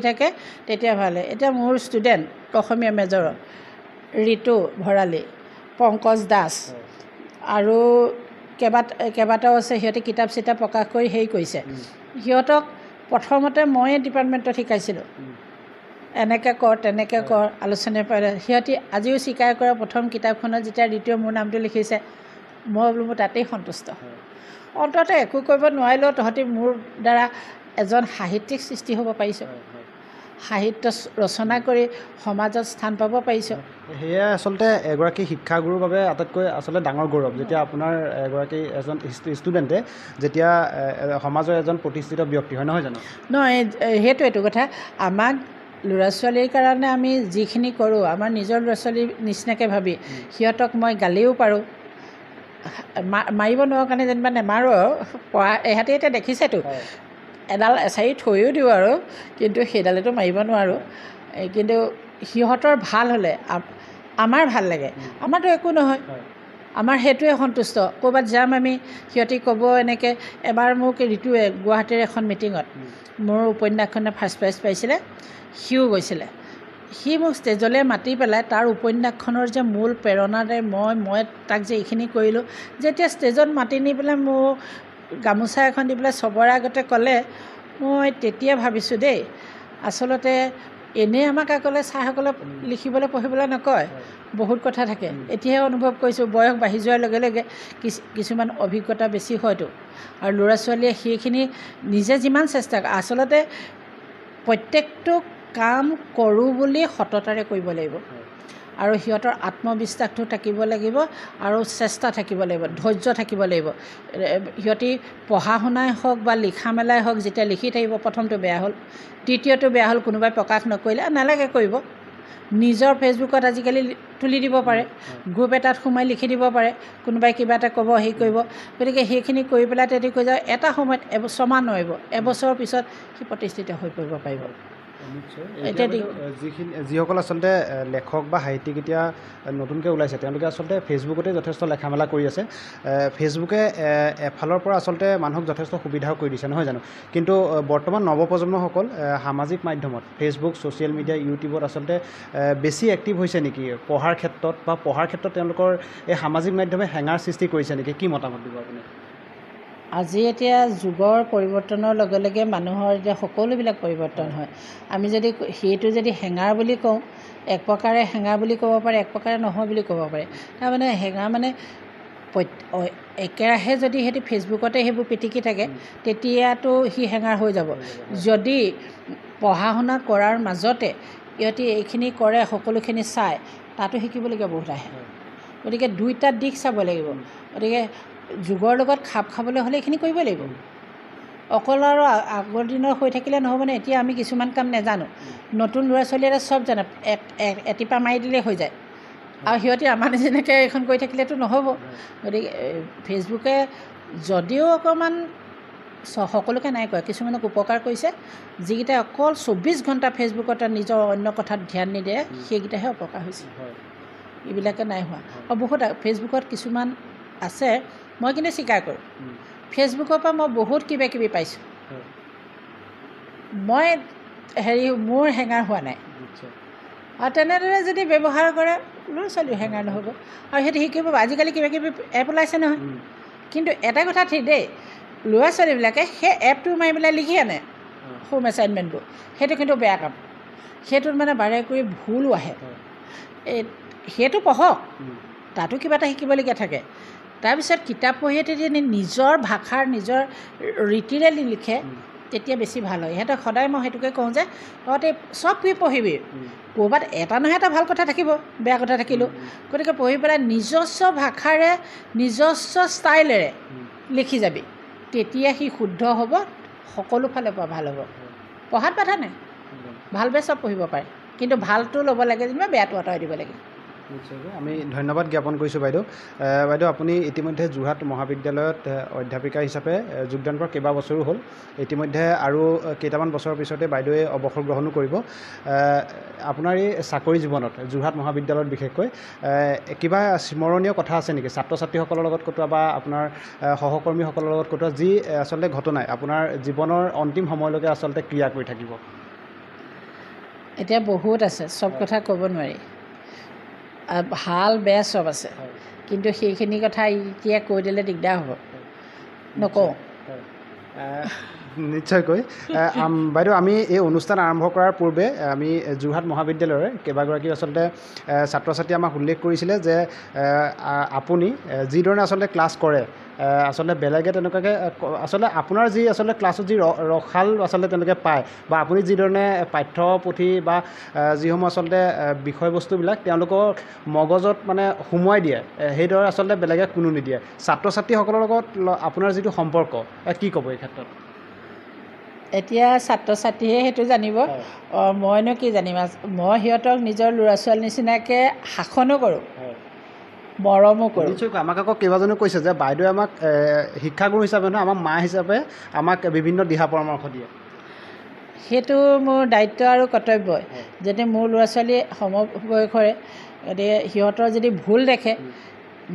থাকে তেতিয়া ভালে এতিয়া মোৰ ষ্টুডেণ্ট অসমীয়া মেজৰৰ ঋতু ভৰালী পংকজ দাস আৰু কেইবাটাও আছে সিহঁতে কিতাপ চিতাপ প্ৰকাশ কৰি হেৰি কৰিছে সিহঁতক প্ৰথমতে ময়ে ডিপাৰ্টমেণ্টত শিকাইছিলোঁ এনেকৈ কৰ তেনেকৈ কৰ আলোচনী পাৰে সিহঁতি আজিও স্বীকাৰ কৰা প্ৰথম কিতাপখনত যেতিয়া ঋতুৱে মোৰ নামটো লিখিছে মই বোলো মোৰ তাতেই সন্তুষ্ট অন্ততঃ একো কৰিব নোৱাৰিলেও তহঁতি মোৰ দ্বাৰা এজন সাহিত্যিক সৃষ্টি হ'ব পাৰিছ সাহিত্য ৰচনা কৰি সমাজত স্থান পাব পাৰিছোঁ সেয়া আচলতে এগৰাকী শিক্ষাগুৰুৰ বাবে আটাইতকৈ আচলতে ডাঙৰ গৌৰৱ যেতিয়া আপোনাৰ এজন ষ্টুডেণ্টে যেতিয়া সমাজৰ এজন প্ৰতিষ্ঠিত ব্যক্তি হয় নহয় জানো নহয় সেইটোৱেইটো কথা আমাক ল'ৰা ছোৱালীৰ কাৰণে আমি যিখিনি কৰোঁ আমাৰ নিজৰ ল'ৰা ছোৱালীৰ নিচিনাকৈ ভাবি সিহঁতক মই গালিও পাৰোঁ মাৰিব নোৱাৰোঁ কাৰণে যেনিবা নেমাৰোঁ আৰু পঢ়া ইহঁতে এতিয়া দেখিছেতো এডাল এচাৰি থৈও দিওঁ আৰু কিন্তু সেইডালেতো মাৰিব নোৱাৰোঁ কিন্তু সিহঁতৰ ভাল হ'লে আমাৰ ভাল লাগে আমাৰতো একো নহয় আমাৰ সেইটোৱে সন্তুষ্ট ক'ৰবাত যাম আমি সিহঁতি ক'ব এনেকৈ এবাৰ মোক ঋতুৱে গুৱাহাটীৰ এখন মিটিঙত মোৰ উপন্যাসখনে ফাৰ্ষ্ট প্ৰাইজ পাইছিলে সিও গৈছিলে সি মোক ষ্টেজলৈ মাতি পেলাই তাৰ উপন্যাসখনৰ যে মূল প্ৰেৰণাৰে মই তাক যে এইখিনি কৰিলোঁ যেতিয়া ষ্টেজত মাতি নি পেলাই মোক গামোচা এখন দি পেলাই চবৰে আগতে ক'লে মই তেতিয়া ভাবিছোঁ দেই আচলতে এনেই আমাক আগলৈ ছাৰসকলে লিখিবলৈ পঢ়িবলৈ নকয় বহুত কথা থাকে এতিয়াহে অনুভৱ কৰিছোঁ বয়স বাঢ়ি যোৱাৰ লগে লগে কিছুমান অভিজ্ঞতা বেছি হয়তো আৰু ল'ৰা ছোৱালীয়ে সেইখিনি নিজে যিমান চেষ্টা কৰে আচলতে প্ৰত্যেকটো কাম কৰোঁ বুলি সততাৰে কৰিব লাগিব আৰু সিহঁতৰ আত্মবিশ্বাসটো থাকিব লাগিব আৰু চেষ্টা থাকিব লাগিব ধৈৰ্য থাকিব লাগিব সিহঁতি পঢ়া শুনাই হওক বা লিখা মেলাই হওক যেতিয়া লিখি থাকিব প্ৰথমটো বেয়া হ'ল দ্বিতীয়টো বেয়া হ'ল কোনোবাই প্ৰকাশ নকৰিলে নালাগে কৰিব নিজৰ ফেচবুকত আজিকালি তুলি দিব পাৰে, গ্ৰুপ এটাত সোমাই লিখি দিব পাৰে, কোনোবাই কিবা এটা ক'ব হেৰি কৰিব, গতিকে সেইখিনি কৰি পেলাই তেতি কৈ যায় এটা সময়ত ছমাহ নহ'ব, এবছৰৰ পিছত সি প্ৰতিষ্ঠিত হৈ পৰিব পাৰিব। এতিয়া যিসকল আচলতে লেখক বা সাহিত্যিক এতিয়া নতুনকৈ ওলাইছে তেওঁলোকে আচলতে ফেচবুকতে যথেষ্ট লেখা মেলা কৰি আছে। ফেচবুকে এফালৰ পৰা আচলতে মানুহক যথেষ্ট সুবিধাও কৰি দিছে, নহয় জানো? কিন্তু বৰ্তমান নৱপ্ৰজন্মসকল সামাজিক মাধ্যমত ফেচবুক, ছ'চিয়েল মিডিয়া, ইউটিউবত আচলতে বেছি এক্টিভ হৈছে নেকি পঢ়াৰ ক্ষেত্ৰত, বা পঢ়াৰ ক্ষেত্ৰত তেওঁলোকৰ এই সামাজিক মাধ্যমে হেঙাৰ সৃষ্টি কৰিছে নেকি? কি মতামত দিব আপুনি? আজি এতিয়া যুগৰ পৰিৱৰ্তনৰ লগে লগে মানুহৰ এতিয়া সকলোবিলাক পৰিৱৰ্তন হয়। আমি যদি সেইটো যদি হেঙাৰ বুলি কওঁ, এক প্ৰকাৰে হেঙাৰ বুলি ক'ব পাৰে, এক প্ৰকাৰে নহয় বুলি ক'ব পাৰে। তাৰমানে হেঙাৰ মানে একেৰাহে যদি সিহঁতি ফেচবুকতে সেইবোৰ পিটিকি থাকে তেতিয়াতো সি হেঙাৰ হৈ যাব। যদি পঢ়া শুনা কৰাৰ মাজতে সিহঁতি এইখিনি কৰে, সকলোখিনি চায়, তাতো শিকিবলগীয়া বহুত আহে। গতিকে দুইটা দিশ চাব লাগিব। গতিকে যুগৰ লগত খাপ খাবলৈ হ'লে এইখিনি কৰিব লাগিব। অকল আৰু আগৰ দিনৰ হৈ থাকিলে নহ'বনে? এতিয়া আমি কিছুমান কাম নাজানো, নতুন ল'ৰা ছোৱালী এটা চব জানে, এটিপা মাৰি দিলেই হৈ যায়, আৰু সিহঁতে আমাৰ নিচিনাকৈ এইখন কৰি থাকিলেতো নহ'ব। গতিকে ফেচবুকে যদিও অকণমান সকলোকে নাই কৰা, কিছুমানক উপকাৰ কৰিছে, যিকেইটা অকল 24 ঘণ্টা ফেচবুকত নিজৰ অন্য কথাত ধ্যান নিদিয়ে সেইকেইটাহে অপকাৰ হৈছে, এইবিলাকে নাই হোৱা। আৰু বহুত ফেচবুকত কিছুমান আছে, মই কিন্তু স্বীকাৰ কৰোঁ, ফেচবুকৰ পৰা মই বহুত কিবা কিবি পাইছোঁ, মই মোৰ হেঙাৰ হোৱা নাই। আৰু তেনেদৰে যদি ব্যৱহাৰ কৰে ল'ৰা ছোৱালীও হেঙাৰ নহ'ব, আৰু সিহঁতে শিকিব। আজিকালি কিবা কিবি এপ ওলাইছে নহয়, কিন্তু এটা কথা ঠিক দেই, ল'ৰা ছোৱালীবিলাকে সেই এপটো মাৰি পেলাই লিখি আনে হোম এছাইনমেণ্টবোৰ, সেইটো কিন্তু বেয়া কাম। সেইটোত মানে বাৰে কৰি ভুলো আহে। সেইটো পঢ়ক, তাতো কিবা এটা শিকিবলগীয়া থাকে। তাৰপিছত কিতাপ পঢ়ি যদি নিজৰ ভাষাৰ নিজৰ ৰীতিৰে লিখে তেতিয়া বেছি ভাল হয়। সিহঁতক সদায় মই সেইটোকে কওঁ যে তহঁতে চব কি পঢ়িবি, ক'ৰবাত এটা নহয় এটা ভাল কথা থাকিব, বেয়া কথা থাকিলেও, গতিকে পঢ়ি পেলাই নিজস্ব ভাষাৰে নিজস্ব ষ্টাইলেৰে লিখি যাবি, তেতিয়া সি শুদ্ধ হ'ব, সকলো ফালৰ পৰা ভাল হ'ব। পঢ়াত বাধা নাই, ভাল বেয়া চব পঢ়িব পাৰে, কিন্তু ভালটো ল'ব লাগে, যেনিবা বেয়াটো আঁতৰাই দিব লাগে। নিশ্চয়কৈ আমি ধন্যবাদ জ্ঞাপন কৰিছোঁ বাইদেউ। বাইদেউ আপুনি ইতিমধ্যে যোৰহাট মহাবিদ্যালয়ত অধ্যাপিকা হিচাপে যোগদান কৰা কেইবাবছৰো হ'ল। ইতিমধ্যে আৰু কেইটামান বছৰৰ পিছতে বাইদেৱে অৱসৰ গ্ৰহণো কৰিব। আপোনাৰ এই চাকৰি জীৱনত যোৰহাট মহাবিদ্যালয়ত বিশেষকৈ কিবা স্মৰণীয় কথা আছে নেকি ছাত্ৰ ছাত্ৰীসকলৰ লগত কটোৱা বা আপোনাৰ সহকৰ্মীসকলৰ লগত কটোৱা, যি আচলতে ঘটনাই আপোনাৰ জীৱনৰ অন্তিম সময়লৈকে আচলতে ক্ৰিয়া কৰি থাকিব? এতিয়া বহুত আছে, চব কথা ক'ব নোৱাৰি, ভাল বেয়া চব আছে, কিন্তু সেইখিনি কথা এতিয়া কৈ দিলে দিগদাৰ হ'ব, নকওঁ। নিশ্চয়কৈ। বাইদেউ আমি এই অনুষ্ঠান আৰম্ভ কৰাৰ পূৰ্বে আমি যোৰহাট মহাবিদ্যালয়ৰে কেইবাগৰাকী আচলতে ছাত্ৰ ছাত্ৰীয়ে আমাক উল্লেখ কৰিছিলে যে আপুনি যিধৰণে আচলতে ক্লাছ কৰে, আচলতে বেলেগে তেনেকুৱাকৈ আচলতে আপোনাৰ যি আচলতে ক্লাছত যি ৰসাল আচলতে তেওঁলোকে পায়, বা আপুনি যিধৰণে পাঠ্যপুথি বা যিসমূহ আচলতে বিষয়বস্তুবিলাক তেওঁলোকৰ মগজত মানে সোমোৱাই দিয়ে, সেইদৰে আচলতে বেলেগে কোনো নিদিয়ে। ছাত্ৰ ছাত্ৰীসকলৰ লগত আপোনাৰ যিটো সম্পৰ্ক, কি ক'ব এই ক্ষেত্ৰত? এতিয়া ছাত্ৰ ছাত্ৰীয়ে সেইটো জানিব, মইনো কি জানিম। মই সিহঁতক নিজৰ ল'ৰা ছোৱালীৰ নিচিনাকৈ শাসনো কৰোঁ, মৰমো কৰোঁ। নিশ্চয়কৈ। আমাক আকৌ কেইবাজনেও কৈছে যে বাইদেৱে আমাক শিক্ষাগুৰু হিচাপে নহয়, আমাক মা হিচাপে আমাক বিভিন্ন দিহা পৰামৰ্শ দিয়ে। সেইটো মোৰ দায়িত্ব আৰু কৰ্তব্যই। যদি মোৰ ল'ৰা ছোৱালী সমবয়সৰে, গতিকে সিহঁতৰ যদি ভুল দেখে,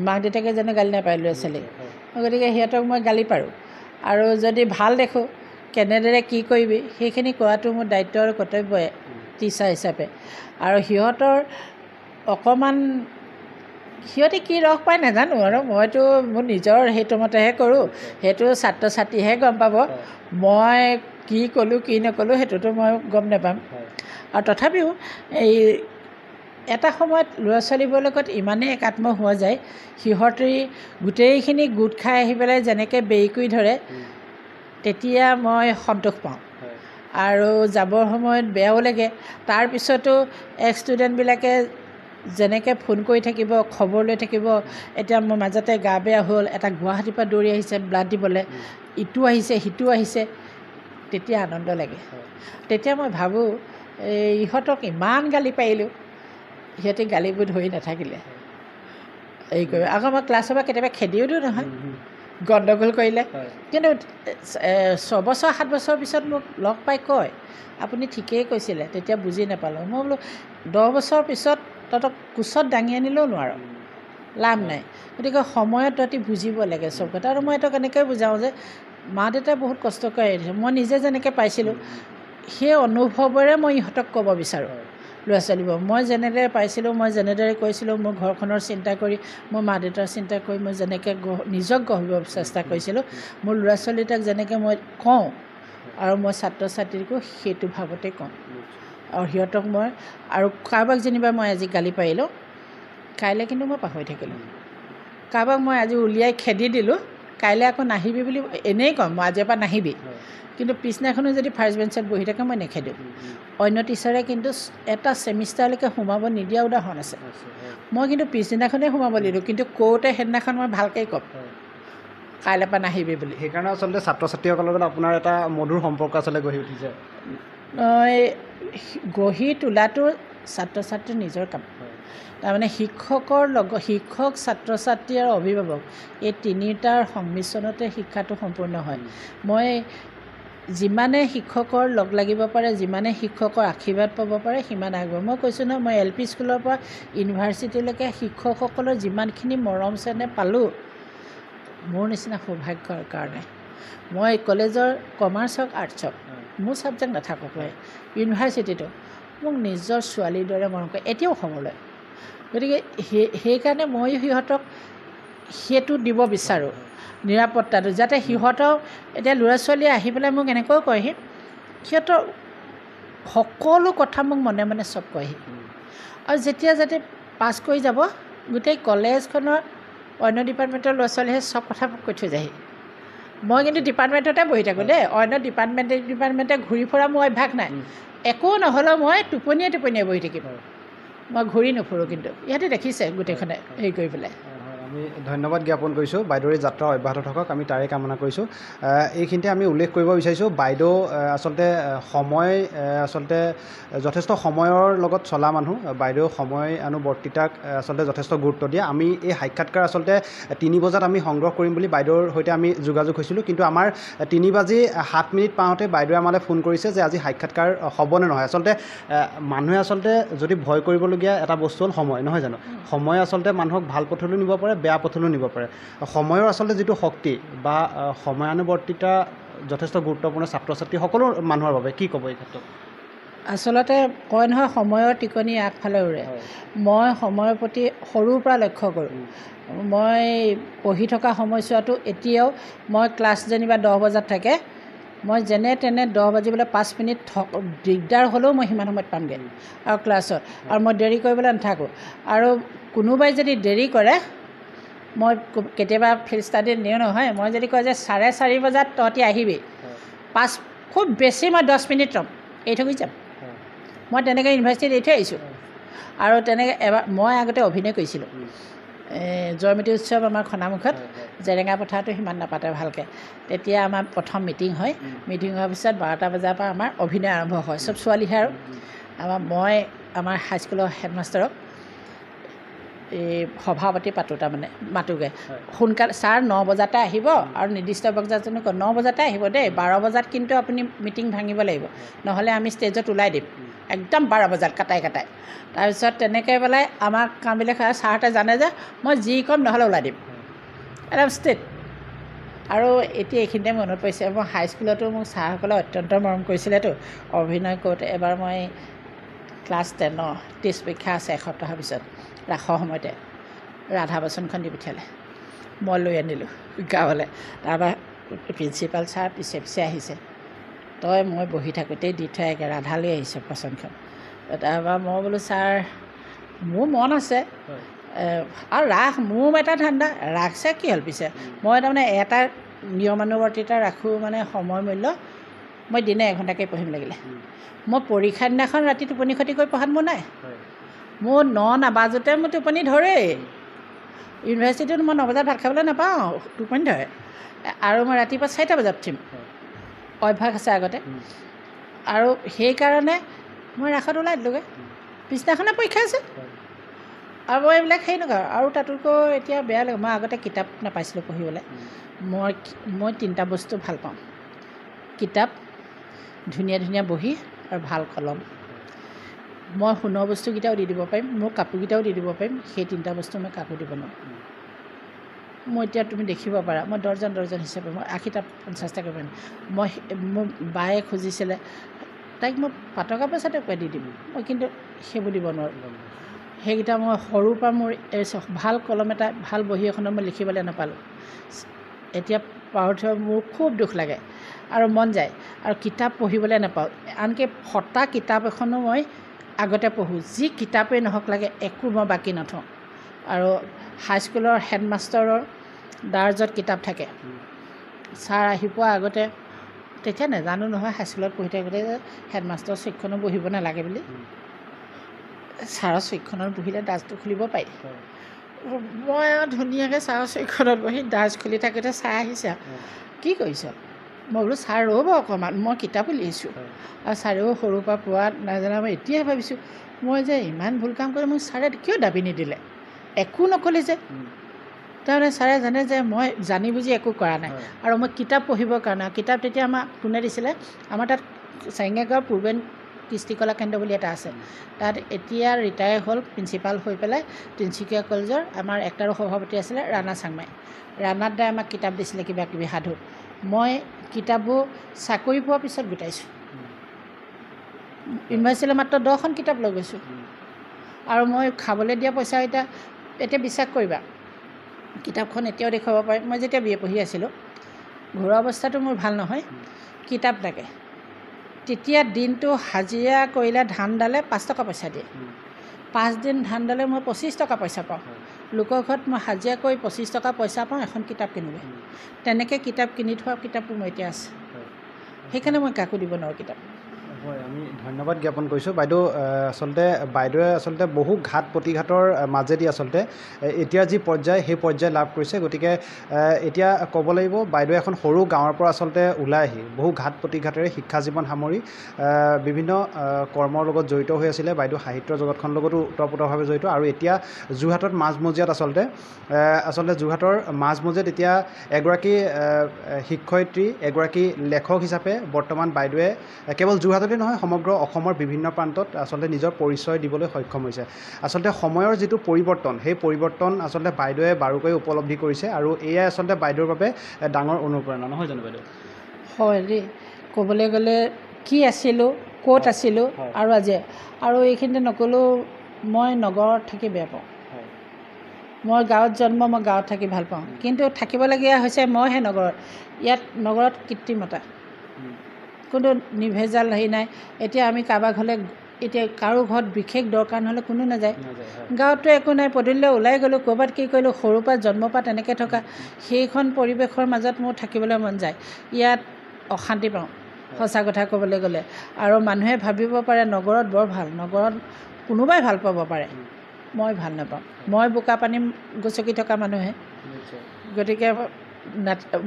মাক দেউতাকে যেনে গালি নাপায় ল'ৰা ছোৱালীক, গতিকে সিহঁতক মই গালি পাৰোঁ। আৰু যদি ভাল দেখোঁ, কেনেদৰে কি কৰিবি, সেইখিনি কৰাটো মোৰ দায়িত্ব আৰু কৰ্তব্যই টিচাৰ হিচাপে। আৰু সিহঁতৰ অকণমান সিহঁতে কি ৰস পায় নাজানো, আৰু মইতো মোৰ নিজৰ সেইটো মতেহে কৰোঁ, সেইটো ছাত্ৰ ছাত্ৰীহে গম পাব। মই কি ক'লোঁ কি নক'লোঁ সেইটোতো মই গম নাপাম। আৰু তথাপিও এই এটা সময়ত ল'ৰা ছোৱালীবোৰৰ লগত ইমানেই একাত্ম হোৱা যায়, সিহঁতে গোটেইখিনি গোট খাই আহি পেলাই যেনেকৈ বেৰি কৰি ধৰে, তেতিয়া মই সন্তোষ পাওঁ। আৰু যাবৰ সময়ত বেয়াও লাগে। তাৰপিছতো ষ্টুডেণ্টবিলাকে যেনেকৈ ফোন কৰি থাকিব, খবৰ লৈ থাকিব, এতিয়া মোৰ মাজতে গা বেয়া হ'ল, এটা গুৱাহাটীৰ পৰা দৌৰি আহিছে ব্লাড দিবলৈ, ইটো আহিছে সিটো আহিছে, তেতিয়া আনন্দ লাগে। তেতিয়া মই ভাবোঁ ইহঁতক ইমান গালি পাৰিলোঁ, সিহঁতে গালিবোৰ ধৰি নাথাকিলে এই কৰি আকৌ মই ক্লাছৰ পৰা কেতিয়াবা খেদিও দিওঁ নহয় গণ্ডগোল কৰিলে কিন্তু 6 বছৰ 7 বছৰৰ পিছত মোক লগ পাই কয় আপুনি ঠিকেই কৈছিলে তেতিয়া বুজি নাপালোঁ মই বোলো 10 বছৰৰ পিছত তহঁতক কোচত দাঙি আনিলেও নোৱাৰোঁ লাভ নাই গতিকে সময়ত তহঁতি বুজিব লাগে চব কথা আৰু মই এইটো এনেকৈ বুজাওঁ যে মা দেউতাই বহুত কষ্ট কৰি আহিছে মই নিজে যেনেকৈ পাইছিলোঁ সেই অনুভৱেৰে মই ইহঁতক ক'ব বিচাৰোঁ ল'ৰা ছোৱালীবোৰ মই যেনেদৰে পাইছিলোঁ মই যেনেদৰে কৈছিলোঁ মোৰ ঘৰখনৰ চিন্তা কৰি মোৰ মা দেউতাৰ চিন্তা কৰি মই যেনেকৈ নিজক গঢ়িব চেষ্টা কৰিছিলোঁ মোৰ ল'ৰা ছোৱালীটাক যেনেকৈ মই কওঁ আৰু মই ছাত্ৰ ছাত্ৰীকো সেইটো ভাৱতে কওঁ আৰু সিহঁতক মই আৰু কাৰোবাক যেনিবা মই আজি গালি পাৰিলোঁ কাইলৈ কিন্তু মই পাহৰি থাকিলোঁ কাৰোবাক মই আজি উলিয়াই খেদি দিলোঁ কাইলৈ আকৌ নাহিবি বুলি এনেই ক'ম মই আজিৰ পৰা নাহিবি কিন্তু পিছদিনাখনো যদি ফাৰ্ষ্ট বেঞ্চত বহি থাকে মই নেখেদোঁ অন্য টিচাৰে কিন্তু এটা ছেমিষ্টাৰলৈকে সোমাব নিদিয়া উদাহৰণ আছে মই কিন্তু পিছদিনাখনেই সোমাব নিদিওঁ কিন্তু কওঁতে সেইদিনাখন মই ভালকৈ ক'ম কাইলৈ পৰা নাহিবি বুলি সেইকাৰণে আচলতে ছাত্ৰ ছাত্ৰীসকলৰ লগত আপোনাৰ এটা মধুৰ সম্পৰ্ক আচলতে গঢ়ি উঠিছে গঢ়ি তোলাটো ছাত্ৰ ছাত্ৰীৰ নিজৰ কাম তাৰমানে শিক্ষকৰ লগত শিক্ষক ছাত্ৰ ছাত্ৰী আৰু অভিভাৱক এই তিনিটাৰ সংমিশ্ৰণতে শিক্ষাটো সম্পূৰ্ণ হয় মই যিমানে শিক্ষকৰ লগ লাগিব পাৰে যিমানে শিক্ষকৰ আশীৰ্বাদ পাব পাৰে সিমান আগবাঢ়িব মই কৈছোঁ নহয় মই LP স্কুলৰ পৰা ইউনিভাৰ্চিটিলৈকে শিক্ষকসকলৰ যিমানখিনি মৰম চেনেহ পালোঁ মোৰ নিচিনা সৌভাগ্যৰ কাৰণে মই কলেজৰ কমাৰ্চ হওক আৰ্টছ হওক মোৰ ছাবজেক্ট নাথাকক মই ইউনিভাৰ্চিটিটো মোক নিজৰ ছোৱালীৰ দৰে মৰম কৰে এতিয়াও সমলৈ গতিকে সেইকাৰণে মই সিহঁতক সেইটো দিব বিচাৰোঁ নিৰাপত্তাটো যাতে সিহঁতক এতিয়া ল'ৰা ছোৱালীয়ে আহি পেলাই মোক এনেকৈ কয়হি সিহঁতৰ সকলো কথা মোক মনে মনে চব কয়হি আৰু যেতিয়া যাতে পাছ কৰি যাব গোটেই কলেজখনৰ অন্য ডিপাৰ্টমেণ্টৰ ল'ৰা ছোৱালীয়ে চব কথা মোক কৈ থৈ যায়হি মই কিন্তু ডিপাৰ্টমেণ্টতে বহি থাকোঁ দেই অন্য ডিপাৰ্টমেণ্টে ঘূৰি ফুৰা মোৰ অভ্যাস নাই একো নহ'লেও মই টোপনিয়াই বহি থাকিম মই ঘূৰি নুফুৰোঁ কিন্তু ইহঁতে দেখিছে গোটেইখনে হেৰি কৰি পেলাই আমি ধন্যবাদ জ্ঞাপন কৰিছোঁ বাইদেউৰ এই যাত্ৰা অব্যাহত থাকক আমি তাৰে কামনা কৰিছোঁ এইখিনিতে আমি উল্লেখ কৰিব বিচাৰিছোঁ বাইদেউ আচলতে সময় আচলতে যথেষ্ট সময়ৰ লগত চলা মানুহ বাইদেউ সময়ানুবৰ্তিতাক আচলতে যথেষ্ট গুৰুত্ব দিয়ে আমি এই সাক্ষাৎকাৰ আচলতে 3 বজাত আমি সংগ্ৰহ কৰিম বুলি বাইদেউৰ সৈতে আমি যোগাযোগ হৈছিলোঁ কিন্তু আমাৰ 3:07 পাওঁতে বাইদেৱে আমালৈ ফোন কৰিছে যে আজি সাক্ষাৎকাৰ হ'বনে নহয় আচলতে মানুহে আচলতে যদি ভয় কৰিবলগীয়া এটা বস্তু হ'ল সময় নহয় জানো সময় আচলতে মানুহক ভাল পথলৈ নিব পাৰে বেয়া পথলৈ নিব পাৰে সময়ৰ আচলতে যিটো শক্তি বা সময়ানুবৰ্তিতা যথেষ্ট গুৰুত্বপূৰ্ণ ছাত্ৰ ছাত্ৰী সকলো মানুহৰ বাবে কি ক'ব এই ক্ষেত্ৰত আচলতে কয় নহয় সময়ৰ টিকনি আগফালে উৰে মই সময়ৰ প্ৰতি সৰুৰ পৰা লক্ষ্য কৰোঁ মই পঢ়ি থকা সময়ছোৱাটো এতিয়াও মই ক্লাছ যেনিবা 10 বজাত থাকে মই যেনে তেনে 10 বাজিবলৈ 5 মিনিট দিগদাৰ হ'লেও মই সিমান সময়ত পামগৈ আৰু ক্লাছত আৰু মই দেৰি কৰিবলৈ নাথাকোঁ আৰু কোনোবাই যদি দেৰি কৰে মই কেতিয়াবা ফিল্ড ষ্টাডিত নিওঁ নহয় মই যদি কয় যে 4:30 বজাত তহঁতি আহিবি খুব বেছি মই 10 মিনিট ৰ'ম এৰি থৈ যাম মই তেনেকৈ ইউনিভাৰ্চিটিত এৰি থৈ আহিছোঁ আৰু তেনেকৈ এবাৰ মই আগতে অভিনয় কৰিছিলোঁ জয়মতী উৎসৱ আমাৰ খনামুখত জেৰেঙা পথাৰটো সিমান নাপাতে ভালকৈ তেতিয়া আমাৰ প্ৰথম মিটিং হয় মিটিং হোৱাৰ পিছত 12টা বজাৰ পৰা আমাৰ অভিনয় আৰম্ভ হয় চব ছোৱালীহে আৰু মই আমাৰ হাইস্কুলৰ হেডমাষ্টাৰক এই সভাপতি পাতোঁ তাৰমানে মাতোগৈ সোনকালে ছাৰ 9 বজাতে আহিব আৰু নিৰ্দিষ্ট বক্তাজনক 9 বজাতে আহিব দেই 12 বজাত কিন্তু আপুনি মিটিং ভাঙিব লাগিব নহ'লে আমি ষ্টেজত ওলাই দিম একদম 12 বজাত কাটাই তাৰপিছত তেনেকৈ পেলাই আমাক কামবিলাক ছাৰহঁতে জানে যে মই যি ক'ম নহ'লে ওলাই দিম একদম ষ্টেট আৰু এতিয়া এইখিনিতে মনত পৰিছে মই হাইস্কুলতো মোক ছাৰসকলে অত্যন্ত মৰম কৰিছিলেতো অভিনয় কৰোঁতে এবাৰ মই ক্লাছ 10 টেষ্ট পৰীক্ষা আছে এসপ্তাহৰ পিছত ৰাসৰ সময়তে ৰাধা বচনখন দি পঠিয়ালে মই লৈ আনিলোঁ গাঁৱলৈ তাৰপৰা প্ৰিন্সিপাল ছাৰ পিছে আহিছে তই মই বহি থাকোঁতেই দি থৈ আগে ৰাধালৈ আহিছোঁ বচনখন তাৰপৰা মই বোলো ছাৰ মোৰ মন আছে আৰু ৰাস মোৰ এটা ধান্দা ৰাসে কি হ'ল পিছে মই তাৰমানে এটা নিয়মানুবৰ্তিতা ৰাখোঁ মানে সময় মূল্য মই দিনে 1 ঘণ্টাকৈ পঢ়িম লাগিলে মই পৰীক্ষা দিনাখন ৰাতি টোপনি ক্ষতি কৰি পঢ়াত মোৰ নাই মোৰ 9 নাবাজোতে মোৰ টোপনি ধৰেই ইউনিভাৰ্চিটিত মই 9 বজাত ভাত খাবলৈ নাপাওঁ টোপনি ধৰে আৰু মই ৰাতিপুৱা 4টা বজাত উঠিম অভ্যাস আছে আগতে আৰু সেইকাৰণে মই ৰাসত ওলাই দিলোঁগৈ পিছদিনাখনে পৰীক্ষা আছে আৰু মই এইবিলাক হেৰি নকৰোঁ আৰু তাতোতকৈ এতিয়া বেয়া লাগে মই আগতে কিতাপ নাপাইছিলোঁ পঢ়িবলৈ মই 3টা বস্তু ভাল পাওঁ কিতাপ ধুনীয়া ধুনীয়া বহি আৰু ভাল কলম মই সোণৰ বস্তুকেইটাও দি দিব পাৰিম মোৰ কাপোৰকেইটাও দি দিব পাৰিম সেই 3টা বস্তু মই কাকো দিব নোৱাৰোঁ মই এতিয়া তুমি দেখিব পাৰা মই ডৰ্জন হিচাপে মই 80টা 50টা কৰিব পাৰিম মই মোৰ বায়ে খুজিছিলে তাইক মই পাটকা পইচাটো দি দিম মই কিন্তু সেইবোৰ দিব নোৱাৰোঁ সেইকেইটা মই সৰুৰ পৰা মোৰ ভাল কলম এটা ভাল বহী এখনত মই লিখিবলৈ নাপালোঁ এতিয়া পাৰ্থ মোৰ খুব দুখ লাগে আৰু মন যায় আৰু কিতাপ পঢ়িবলৈ নাপাওঁ আনকি ফটা কিতাপ এখনো মই আগতে পঢ়োঁ যি কিতাপেই নহওক লাগে একো মই বাকী নথওঁ আৰু হাইস্কুলৰ হেডমাষ্টাৰৰ ডাৰ্জত কিতাপ থাকে ছাৰ আহি পোৱা আগতে তেতিয়া নাজানো নহয় হাইস্কুলত পঢ়ি থাকোঁতে হেডমাষ্টাৰৰ চকীখনত বহিব নালাগে বুলি ছাৰৰ চকীখনত বহিলে ডাৰ্জটো খুলিব পাৰি মই ধুনীয়াকৈ ছাৰৰ চকীখনত বহি ডাৰ্জ খুলি থাকোঁতে ছাৰ আহিছে কি কৰিছ মই বোলো ছাৰ ৰ'ব অকণমান মই কিতাপ উলিয়াইছোঁ আৰু ছাৰেও সৰুৰ পৰা পোৱা নাজানা মই এতিয়াই ভাবিছোঁ মই যে ইমান ভুল কাম কৰি মোক ছাৰে কিয় দাবী নিদিলে একো নক'লে যে তাৰমানে ছাৰে জানে যে মই জানি বুজি একো কৰা নাই আৰু মই কিতাপ পঢ়িবৰ কাৰণে কিতাপ তেতিয়া আমাক কোনে দিছিলে আমাৰ তাত চেঙেগাঁৱৰ পূৰ্বেন কৃষ্টিকলা কেন্দ্ৰ বুলি এটা আছে তাত এতিয়া ৰিটায়াৰ হ'ল প্ৰিন্সিপাল হৈ পেলাই তিনিচুকীয়া কলেজৰ আমাৰ একতাৰো সভাপতি আছিলে ৰাণা চাংমাই ৰাণাত দাই আমাক কিতাপ দিছিলে কিবা কিবি সাধু মই কিতাপবোৰ চাকৰি পোৱাৰ পিছত গোটাইছোঁ ইউনিভাৰ্চিটিলৈ মাত্ৰ 10খন কিতাপ লৈ গৈছোঁ আৰু মই খাবলৈ দিয়া পইচা এতিয়া বিশ্বাস কৰিবা কিতাপখন এতিয়াও দেখুৱাব পাৰিম মই যেতিয়া BA পঢ়ি আছিলোঁ ঘৰুৱা অৱস্থাটো মোৰ ভাল নহয় কিতাপ লাগে তেতিয়া দিনটো হাজিৰা কৰিলে ধান ডালে 5 টকা পইচা দিয়ে 5 দিন ধান ডালে মই 25 টকা পইচা পাওঁ লোকৰ ঘৰত মই হাজিৰা কৰি 25 টকা পইচা পাওঁ এখন কিতাপ কিনিবলৈ তেনেকৈ কিতাপ কিনি থোৱা কিতাপবোৰ মই এতিয়া আছে সেইকাৰণে মই কাকো দিব নোৱাৰোঁ কিতাপ হয় আমি ধন্যবাদ জ্ঞাপন কৰিছোঁ বাইদেউ আচলতে বাইদেৱে আচলতে বহু ঘাট প্ৰতিঘাতৰ মাজেদি আচলতে এতিয়া যি পৰ্যায় সেই পৰ্যায় লাভ কৰিছে গতিকে এতিয়া ক'ব লাগিব বাইদেৱে এখন সৰু গাঁৱৰ পৰা আচলতে ওলাই আহি বহু ঘাট প্ৰতিঘাতেৰে শিক্ষা জীৱন সামৰি বিভিন্ন কৰ্মৰ লগত জড়িত হৈ আছিলে বাইদেউ সাহিত্যৰ জগতখনৰ লগতো ওতঃপ্ৰোতভাৱে জড়িত আৰু এতিয়া যোৰহাটত মাজমজিয়াত আচলতে যোৰহাটৰ মাজমজিয়াত এতিয়া এগৰাকী শিক্ষয়িত্ৰী এগৰাকী লেখক হিচাপে বৰ্তমান বাইদেৱে কেৱল যোৰহাটতে নহয় সমগ্ৰ অসমৰ বিভিন্ন প্ৰান্তত আচলতে নিজৰ পৰিচয় দিবলৈ সক্ষম হৈছে আচলতে সময়ৰ যিটো পৰিৱৰ্তন সেই পৰিৱৰ্তন আচলতে বাইদেৱে বাৰুকৈ উপলব্ধি কৰিছে আৰু এয়াই আচলতে বাইদেউৰ বাবে ডাঙৰ অনুপ্ৰেৰণা নহয় জানো বাইদেউ হয় দেই ক'বলৈ গ'লে কি আছিলোঁ ক'ত আছিলোঁ আৰু আজি আৰু এইখিনিতে নক'লেও মই নগৰত থাকি বেয়া পাওঁ মই গাঁৱত জন্ম মই গাঁৱত থাকি ভাল পাওঁ কিন্তু থাকিবলগীয়া হৈছে মইহে নগৰত ইয়াত নগৰত কৃত্ৰিমতা কোনো নিভেজাল হেৰি নাই এতিয়া আমি কাৰোবাৰ ঘৰলৈ এতিয়া কাৰো ঘৰত বিশেষ দৰকাৰ নহ'লে কোনো নাযায় গাঁৱততো একো নাই পদূলিলৈ ওলাই গ'লোঁ ক'ৰবাত কি কৰিলোঁ সৰুৰ পৰা জন্মৰ পৰা তেনেকৈ থকা সেইখন পৰিৱেশৰ মাজত মোৰ থাকিবলৈ মন যায় ইয়াত অশান্তি পাওঁ সঁচা কথা ক'বলৈ গ'লে আৰু মানুহে ভাবিব পাৰে নগৰত বৰ ভাল নগৰত কোনোবাই ভাল পাব পাৰে মই ভাল নাপাওঁ মই বোকা পানী গচকি থকা মানুহে গতিকে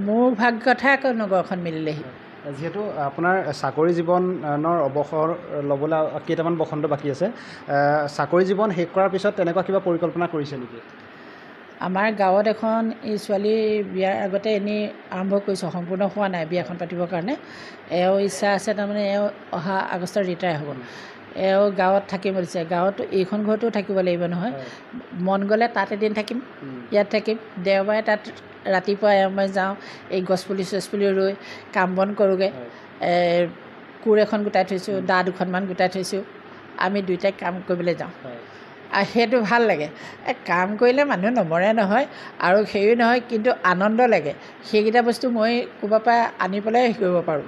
মোৰ ভাগ্যতহে আকৌ নগৰখন মিলিলেহি যিহেতু আপোনাৰ চাকৰি জীৱনৰ অৱসৰ ল'বলৈ কেইটামান বসন্ত বাকী আছে চাকৰি জীৱন শেষ কৰাৰ পিছত তেনেকুৱা কিবা পৰিকল্পনা কৰিছে নেকি আমাৰ গাঁৱত এখন এই ছোৱালী বিয়াৰ আগতে এনেই আৰম্ভ কৰিছোঁ সম্পূৰ্ণ হোৱা নাই বিয়াখন পাতিবৰ কাৰণে এওঁ ইচ্ছা আছে তাৰমানে এওঁ অহা আগষ্টত ৰিটায়াৰ হ'ব এওঁ গাঁৱত থাকিব দিছে গাঁৱতো এইখন ঘৰতো থাকিব লাগিব নহয় মন গ'লে তাত এদিন থাকিম ইয়াত থাকিম দেওবাৰে তাত ৰাতিপুৱা মই যাওঁ এই গছপুলি চছপুলি ৰুই কাম বন কৰোঁগৈ কোৰ এখন গোটাই থৈছোঁ দা দুখনমান গোটাই থৈছোঁ আমি দুয়োটাই কাম কৰিবলৈ যাওঁ আৰু সেইটো ভাল লাগে কাম কৰিলে মানুহ নমৰে নহয় আৰু সেইও নহয় কিন্তু আনন্দ লাগে সেইকেইটা বস্তু মই ক'ৰবাৰ পৰা আনি পেলাই হেৰি কৰিব পাৰোঁ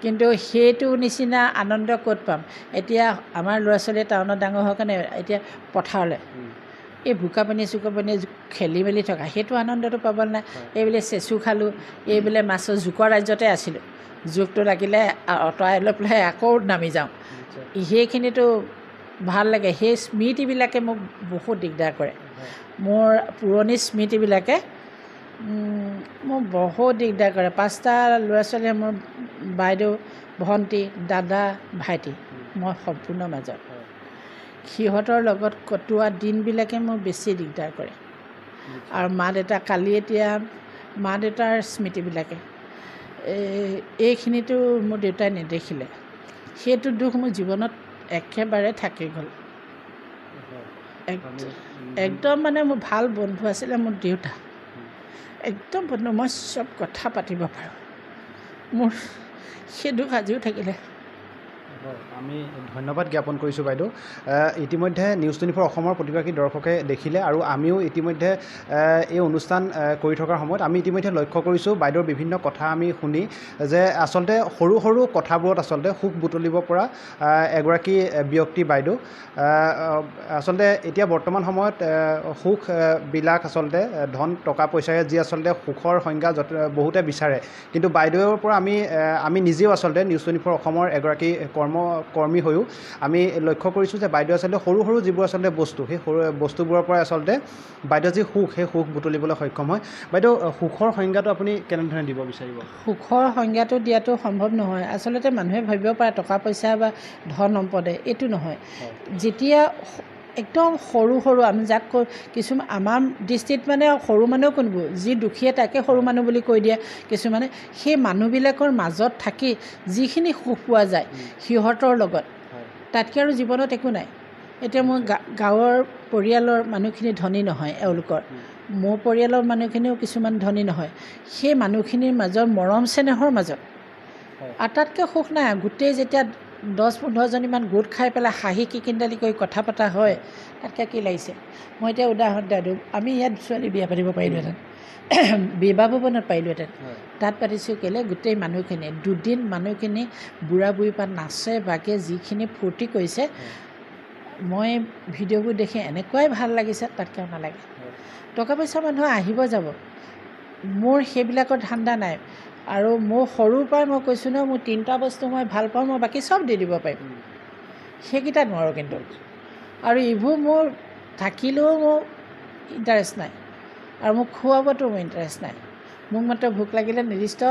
কিন্তু সেইটো নিচিনা আনন্দ ক'ত পাম এতিয়া আমাৰ ল'ৰা ছোৱালীয়ে টাউনত ডাঙৰ হোৱাৰ কাৰণে এতিয়া পথাৰলৈ এই বোকা পানী চোকা পানী খেলি মেলি থকা সেইটো আনন্দটো পাব নাই এইবোলে চেঁচু খালোঁ এইবোলে মাছৰ জোকৰ ৰাজ্যতে আছিলোঁ জোকটো লাগিলে আঁতৰাই লৈ পেলাই আকৌ নামি যাওঁ সেইখিনিতো ভাল লাগে সেই স্মৃতিবিলাকে মোক বহুত দিগদাৰ কৰে মোৰ পুৰণি স্মৃতিবিলাকে মোক বহুত দিগদাৰ কৰে 5টা ল'ৰা ছোৱালীয়ে মোৰ বাইদেউ ভণ্টি দাদা ভাইটি মই সম্পূৰ্ণ মাজত সিহঁতৰ লগত কটোৱা দিনবিলাকে মোক বেছি দিগদাৰ কৰে। আৰু মা দেউতা কালি এতিয়া মা দেউতাৰ স্মৃতিবিলাকে এইখিনিতো মোৰ দেউতাই নেদেখিলে, সেইটো দুখ মোৰ জীৱনত একেবাৰে থাকি গ'ল। একদম মানে মোৰ ভাল বন্ধু আছিলে মোৰ দেউতা, একদম বন্ধু, মই চব কথা পাতিব পাৰোঁ, মোৰ সেই দুখ আজিও থাকিলে। আমি ধন্যবাদ জ্ঞাপন কৰিছোঁ বাইদেউ। ইতিমধ্যে নিউজ 24 অসমৰ প্ৰতিগৰাকী দৰ্শকে দেখিলে আৰু আমিও ইতিমধ্যে এই অনুষ্ঠান কৰি থকাৰ সময়ত আমি ইতিমধ্যে লক্ষ্য কৰিছোঁ বাইদেউৰ বিভিন্ন কথা আমি শুনি যে আচলতে সৰু সৰু কথাবোৰত আচলতে সুখ বুটলিব পৰা এগৰাকী ব্যক্তি বাইদেউ। আচলতে এতিয়া বৰ্তমান সময়ত সুখবিলাক আচলতে ধন টকা পইচাৰে যি আচলতে সুখৰ সংজ্ঞা বহুতে বিচাৰে, কিন্তু বাইদেউৰ পৰা আমি নিজেও আচলতে নিউজ 24 অসমৰ এগৰাকী কৰ্মী হৈও আমি লক্ষ্য কৰিছোঁ যে বাইদেউ আচলতে সৰু সৰু যিবোৰ আচলতে বস্তু, সেই সৰু বস্তুবোৰৰ পৰাই আচলতে বাইদেউ যি সেই সুখ বুটলিবলৈ সক্ষম হয়। বাইদেউ, সুখৰ সংজ্ঞাটো আপুনি কেনেধৰণে দিব বিচাৰিব? সুখৰ সংজ্ঞাটো দিয়াটো সম্ভৱ নহয়। আচলতে মানুহে ভাবিব পাৰে টকা পইচা বা ধন সম্পদে, এইটো নহয়। যেতিয়া একদম সৰু সৰু আমি যাক কিছুমান আমাৰ দৃষ্টিত মানে সৰু মানুহ কোনবোৰ, যি দুখীয়ে তাকে সৰু মানুহ বুলি কৈ দিয়ে কিছুমানে, সেই মানুহবিলাকৰ মাজত থাকি যিখিনি সুখ পোৱা যায় সিহঁতৰ লগত, তাতকৈ আৰু জীৱনত একো নাই। এতিয়া মোৰ গাঁৱৰ পৰিয়ালৰ মানুহখিনি ধনী নহয়, এওঁলোকৰ মোৰ পৰিয়ালৰ মানুহখিনিও কিছুমান ধনী নহয়, সেই মানুহখিনিৰ মাজত মৰম চেনেহৰ মাজত আটাইতকৈ সুখ নাই। গোটেই যেতিয়া 10-15জনীমান গোট খাই পেলাই হাঁহি কিকিন্দালি কৰি কথা পতা হয়, তাতকৈ কি লাগিছে। মই এতিয়া উদাহৰণ এটা দিওঁ, আমি ইয়াত ছোৱালী বিয়া পাতিব পাৰিলোহেঁতেন, বিবাহ ভৱনত পাৰিলোহেঁতেন, তাত পাতিছোঁ কেলৈ, গোটেই মানুহখিনি দুদিন মানুহখিনি বুঢ়া বুঢ়ীৰ পৰা নাচে বাগে যিখিনি ফূৰ্তি কৰিছে, মই ভিডিঅ'বোৰ দেখি এনেকুৱাই ভাল লাগিছে, তাতকৈ নালাগে। টকা পইচা মানুহ আহিব যাব, মোৰ সেইবিলাকৰ ধান্দা নাই। আৰু মোৰ সৰুৰ পৰাই মই কৈছোঁ নহয়, মোৰ 3টা বস্তু মই ভাল পাওঁ, মই বাকী চব দি দিব পাৰিম, সেইকেইটা নোৱাৰোঁ কিন্তু। আৰু এইবোৰ মোৰ থাকিলেও মোৰ ইণ্টাৰেষ্ট নাই, আৰু মোক খোৱাবতো মোৰ ইণ্টাৰেষ্ট নাই। মোক মাত্ৰ ভোক লাগিলে নিৰ্দিষ্ট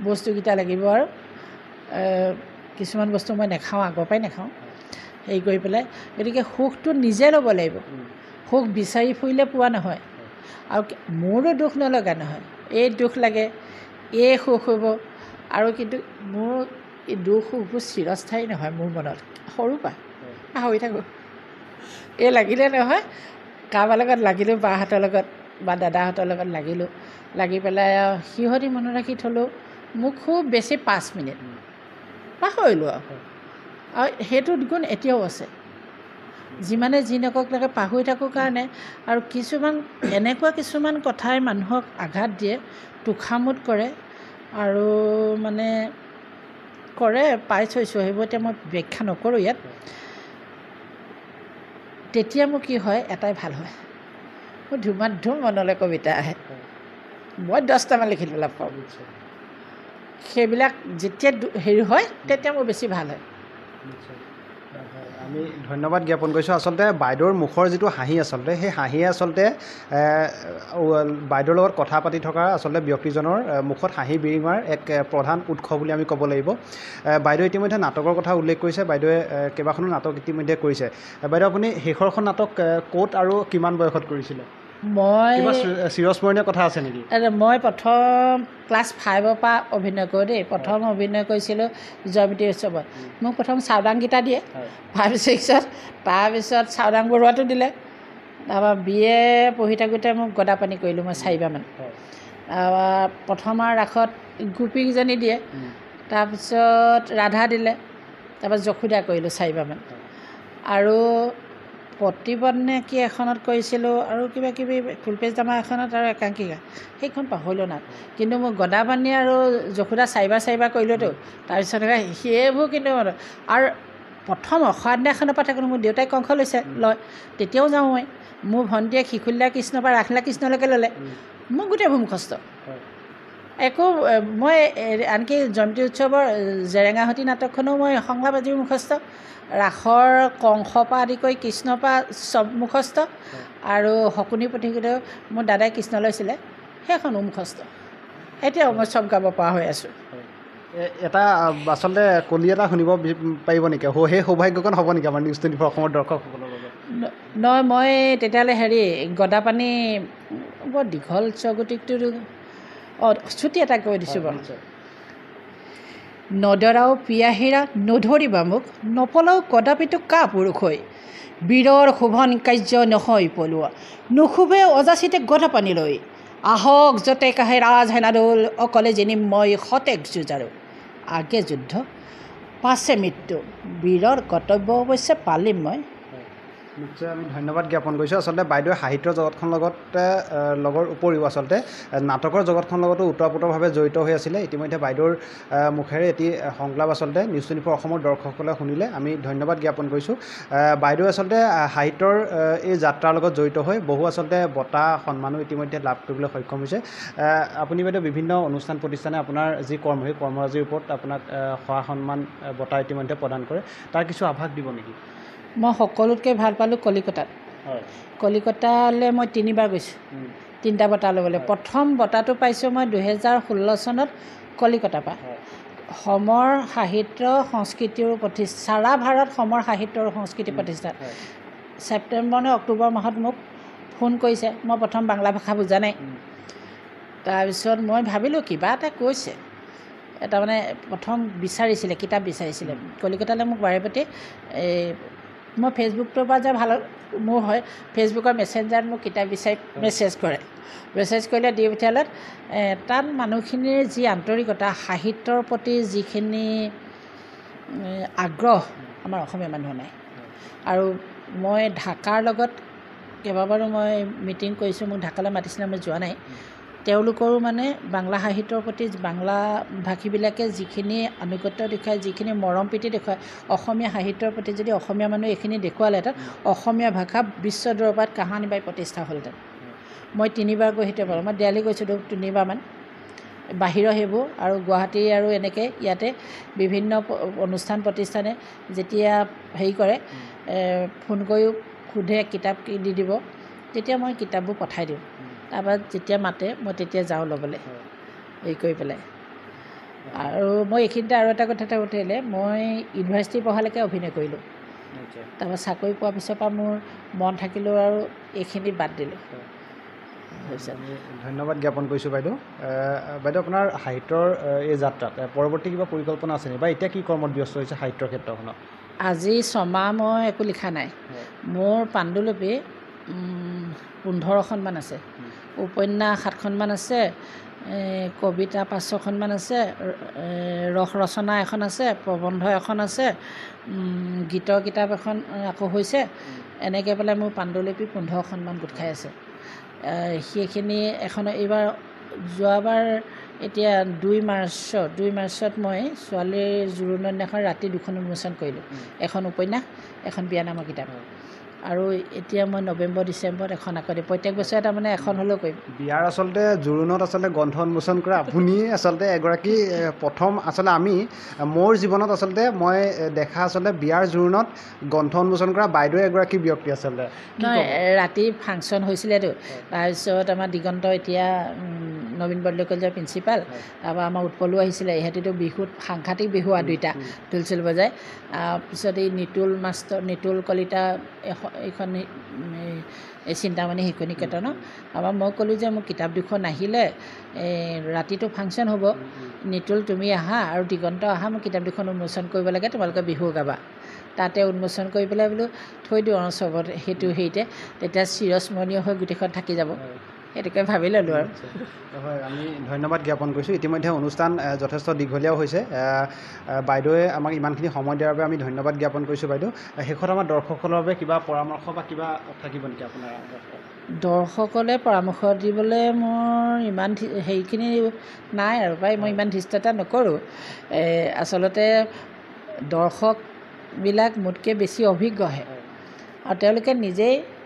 বস্তুকেইটা লাগিব, আৰু কিছুমান বস্তু মই নাখাওঁ, আগৰ পৰাই নাখাওঁ, হেৰি কৰি পেলাই। গতিকে সুখটো নিজে ল'ব লাগিব, সুখ বিচাৰি ফুৰিলে পোৱা নহয়। আৰু মোৰো দুখ নলগা নহয়, এই দুখ লাগে, এই সুখ হ'ব, আৰু কিন্তু মোৰ এই দুখ সুখবোৰ চিৰস্থায়ী নহয় মোৰ মনত। সৰুৰ পৰা পাহৰি থাকোঁ, এই লাগিলে নহয়, কাৰোবাৰ লগত লাগিলোঁ, বাহঁতৰ লগত বা দাদাহঁতৰ লগত লাগিলোঁ, লাগি পেলাই আৰু সিহঁতি মনত ৰাখি থ'লেও মোক খুব বেছি 5 মিনিট পাহৰিলোঁ আৰু সেইটো গুণ এতিয়াও আছে। যিমানে যি নকওক লাগে পাহৰি থাকোঁ কাৰণে, আৰু এনেকুৱা কিছুমান কথাই মানুহক আঘাত দিয়ে, তোষামোদ কৰে, আৰু মানে কৰে, পাই থৈছোঁ, সেইবোৰ এতিয়া মই ব্যাখ্যা নকৰোঁ ইয়াত। তেতিয়া মোৰ কি হয়, এটাই ভাল হয়, মোৰ ধুমাধুম মনলৈ কবিতা আহে, মই 10টামান লিখি পেলাব পাৰোঁ। সেইবিলাক যেতিয়া হেৰি হয়, তেতিয়া মোৰ বেছি ভাল হয়। আমি ধন্যবাদ জ্ঞাপন কৰিছোঁ। আচলতে বাইদেউৰ মুখৰ যিটো হাঁহি, আচলতে সেই হাঁহিয়ে আচলতে বাইদেউৰ লগত কথা পাতি থকা আচলতে ব্যক্তিজনৰ মুখত হাঁহি বিৰিঙাৰ এক প্ৰধান উৎস বুলি আমি ক'ব লাগিব। বাইদেউ ইতিমধ্যে নাটকৰ কথা উল্লেখ কৰিছে, বাইদেৱে কেইবাখনো নাটক ইতিমধ্যে কৰিছে। বাইদেউ, আপুনি শেষৰখন নাটক ক'ত আৰু কিমান বয়সত কৰিছিলে? মই চিৰস্মৰণীয় কথা আছে নেকি? মই প্ৰথম ক্লাছ 5ৰ পৰা অভিনয় কৰোঁ দেই। প্ৰথম অভিনয় কৰিছিলোঁ জয়মতী উৎসৱত। মোক প্ৰথম চাওদাংকেইটা দিয়ে 5-6ত, তাৰপিছত চাওদাং বৰুৱাটো দিলে। তাৰপৰা BA পঢ়ি থাকোঁতে মোক গদাপাণি কৰিলোঁ মই 4বাৰমান। প্ৰথমৰ ৰাসত গোপীকেইজনী দিয়ে, তাৰপিছত ৰাধা দিলে, তাৰপৰা যশোদা কৰিলোঁ 4বাৰমান। আৰু প্ৰতিপদ নে কি এখনত কৰিছিলোঁ, আৰু কিবা কিবি ফুলপেজ দামা এখনত, আৰু একাংকিকা, সেইখন পাহৰিলোঁ না। কিন্তু মই গদাপাণি আৰু যশোদা 4বাৰ কৰিলোঁতো। তাৰপিছত সেইবোৰ কিন্তু, আৰু প্ৰথম অখৰা দিনাখনৰ পৰা থাকোঁ, মোৰ দেউতাই কংস লয়, তেতিয়াও যাওঁ মই। মোৰ ভণ্টিয়ে শিশুলীলা কৃষ্ণৰ পৰা ৰাসলীলা কৃষ্ণলৈকে ল'লে, মোৰ গোটেইবোৰ মুখস্থ। একো মই আনকি জয়মতী উৎসৱৰ জেৰেঙাহতী নাটকখনো মই সংলাপ আজিও মুখস্থ, ৰাসৰ কংসৰ পৰা আদি কৰি কৃষ্ণৰ পৰা চব মুখস্থ, আৰু শকুনি পুথিকেইটাও মোৰ দাদাই কৃষ্ণ লৈছিলে, সেইখনো মুখস্থ। এতিয়াও মই চব গাব পৰা হৈ আছোঁ। এটা আচলতে কলি এটা শুনিব পাৰিব নেকি সেই সৌভাগ্যকণ হ'ব নেকি আমাৰ নিউজ 24 অসমৰ দৰ্শকসকলৰ বাবে নহয় মই তেতিয়াহ'লে গদাপানী বৰ দীঘল স্বগতিকটো ছুটি এটা কৈ দিছোঁ বাৰু নদৰাও পিয়াহীৰা নধৰিবা মোক নপলাও কদাপিতো কা পুৰুষ হৈ বীৰৰ শোভন কাৰ্য নহয় পলোৱা নুশুভে অযাচিতে গদাপানী লৈ আহক যতে কাহে ৰাজ হেনাদোল অকলে যেনি মই সতেক যুঁজাৰো আগে যুদ্ধ পাছে মৃত্যু বীৰৰ কৰ্তব্য অৱশ্যে পালিম মই নিশ্চয় আমি ধন্যবাদ জ্ঞাপন কৰিছোঁ আচলতে বাইদেৱে সাহিত্যৰ জগতখনৰ লগৰ উপৰিও আচলতে নাটকৰ জগতখনৰ লগতো ওতঃপ্ৰোতভাৱে জড়িত হৈ আছিলে ইতিমধ্যে বাইদেউৰ মুখেৰে এটি সংলাপ আচলতে নিউজ 24 অসমৰ দৰ্শকসকলে শুনিলে আমি ধন্যবাদ জ্ঞাপন কৰিছোঁ বাইদেউ আচলতে সাহিত্যৰ এই যাত্ৰাৰ লগত জড়িত হৈ বহু আচলতে বঁটা সন্মানো ইতিমধ্যে লাভ কৰিবলৈ সক্ষম হৈছে আপুনি বাইদেউ বিভিন্ন অনুষ্ঠান প্ৰতিষ্ঠানে আপোনাৰ যি কৰ্ম সেই কৰ্মৰাজিৰ ওপৰত আপোনাক সা সন্মান বঁটা ইতিমধ্যে প্ৰদান কৰে তাৰ কিছু আভাস দিব নেকি মই সকলোতকৈ ভাল পালোঁ কলিকতাত কলিকতালৈ মই 3বাৰ গৈছোঁ 3টা বঁটা ল'বলৈ প্ৰথম বঁটাটো পাইছোঁ মই 2016 চনত কলিকতাৰ পৰা সমৰ সাহিত্য সংস্কৃতিৰ সাৰা ভাৰত সমৰ সাহিত্য আৰু সংস্কৃতি প্ৰতিষ্ঠান ছেপ্টেম্বৰ নে অক্টোবৰ মাহত মোক ফোন কৰিছে মই প্ৰথম বাংলা ভাষা বুজা নাই তাৰপিছত মই ভাবিলোঁ কিবা এটা কৈছে এটা মানে প্ৰথম বিচাৰিছিলে কিতাপ বিচাৰিছিলে কলিকতালৈ মোক বাৰে প্ৰতি মই ফেচবুকটোৰ পৰা যে ভাল মোৰ হয় ফেচবুকৰ মেছেঞ্জাৰত মোক কিতাপ বিচাৰি মেছেজ কৰিলে দি পঠিয়ালে তাত মানুহখিনিৰ যি আন্তৰিকতা সাহিত্যৰ প্ৰতি যিখিনি আগ্ৰহ আমাৰ অসমীয়া মানুহৰ নাই আৰু মই ঢাকাৰ লগত কেইবাবাৰো মই মিটিং কৰিছোঁ মোক ঢাকালৈ মাতিছিলে মই যোৱা নাই তেওঁলোকৰো মানে বাংলা সাহিত্যৰ প্ৰতি বাংলা ভাষীবিলাকে যিখিনি আনুগত্য দেখুৱায় যিখিনি মৰম প্ৰীতি দেখুৱায় অসমীয়া সাহিত্যৰ প্ৰতি যদি অসমীয়া মানুহ এইখিনি দেখুৱালেহেঁতেন অসমীয়া ভাষা বিশ্ব দৰবাৰত কাহানি বাই প্ৰতিষ্ঠা হ'লহেঁতেন মই 3বাৰ গৈ সেইটো পালোঁ মই দেলহি গৈছিলোঁ 3বাৰমান বাহিৰৰ সেইবোৰ আৰু গুৱাহাটী আৰু এনেকৈ ইয়াতে বিভিন্ন অনুষ্ঠান প্ৰতিষ্ঠানে যেতিয়া হেৰি কৰে ফোন কৰিও সোধে কিতাপ দি দিব তেতিয়া মই কিতাপবোৰ পঠাই দিওঁ তাৰপৰা যেতিয়া মাতে মই তেতিয়া যাওঁ ল'বলৈ হেৰি কৰি পেলাই আৰু মই এইখিনিতে আৰু এটা কথা উঠিলে মই ইউনিভাৰ্চিটি পঢ়ালৈকে অভিনয় কৰিলোঁ তাৰপৰা চাকৰি পোৱাৰ পিছৰ পৰা মোৰ মন থাকিলেও আৰু এইখিনি বাদ দিলোঁ ধন্যবাদ জ্ঞাপন কৰিছোঁ বাইদেউ বাইদেউ আপোনাৰ সাহিত্যৰ এই যাত্ৰাত পৰৱৰ্তী কিবা পৰিকল্পনা আছে নেকি বা এতিয়া কি কৰ্মত ব্যস্ত হৈছে সাহিত্যৰ ক্ষেত্ৰখনত আজি 6 মাহ মই একো লিখা নাই মোৰ পাণ্ডুলিপি 15খনমান আছে উপন্যাস 7খনমান আছে কবিতা 5-6খনমান আছে ৰস ৰচনা এখন আছে প্ৰবন্ধ এখন আছে গীতৰ কিতাপ এখন আকৌ হৈছে এনেকৈ পেলাই মোৰ পাণ্ডুলিপি 15খনমান গোট খাই আছে সেইখিনি এখন এইবাৰ যোৱাবাৰ এতিয়া 2 মাৰ্চত মই ছোৱালীৰ জোৰোণৰ দিনাখন ৰাতি 2খন উন্মোচন কৰিলোঁ এখন উপন্যাস এখন বিয়ানামৰ কিতাপ আৰু এতিয়া মই নৱেম্বৰ ডিচেম্বৰত এখন আকৌ দিম প্ৰত্যেক বছৰে তাৰমানে এখন হ'লেও কৰিম বিয়াৰ আচলতে জোৰোণত আচলতে গ্ৰন্থ উন্মোচন কৰা আপুনি আচলতে এগৰাকী প্ৰথম আচলতে মোৰ জীৱনত আচলতে মই দেখা আচলতে বিয়াৰ জোৰোণত গ্ৰন্থ উন্মোচন কৰা বাইদেউ এগৰাকী ব্যক্তি আচলতে নহয় ৰাতি ফাংচন হৈছিলেতো তাৰপিছত আমাৰ দিগন্ত এতিয়া নবীন বৰদলৈ কলেজৰ প্ৰিন্সিপাল তাৰপৰা আমাৰ উৎপলো আহিছিলে ইহঁতিতো বিহুত সাংঘাতিক বিহু আৰু 2টা ঢোল বজায় পিছত এই নিতুল কলিতা এইখন এই চিন্তামণি শিশু নিকেতন আমাৰ মই ক'লোঁ যে মোৰ কিতাপ 2খন আহিলে ৰাতিটো ফাংচন হ'ব নিতুল তুমি আহা আৰু দিগন্ত আহা মোৰ কিতাপ 2খন উন্মোচন কৰিব লাগে তোমালোকে বিহু গাবা তাতে উন্মোচন কৰি পেলাই বোলো থৈ দিওঁ আৰু চবত হেৰিতে তেতিয়া চিৰস্মৰণীয় হৈ গোটেইখন থাকি যাব সেইটোকে ভাবি ল'লোঁ আৰু হয় আমি ধন্যবাদ জ্ঞাপন কৰিছোঁ ইতিমধ্যে অনুষ্ঠান যথেষ্ট দীঘলীয়াও হৈছে বাইদেৱে আমাক ইমানখিনি সময় দিয়াৰ বাবে আমি ধন্যবাদ জ্ঞাপন কৰিছোঁ বাইদেউ শেষত আমাৰ দৰ্শকসকলৰ বাবে কিবা পৰামৰ্শ বা কিবা থাকিব নেকি আপোনাৰ দৰ্শকলে পৰামৰ্শ দিবলৈ মোৰ ইমান হেৰিখিনি নাই আৰু প্ৰায় মই ইমান ধৃষ্টতা নকৰোঁ আচলতে দৰ্শকবিলাক মোতকৈ বেছি অভিজ্ঞহে আৰু তেওঁলোকে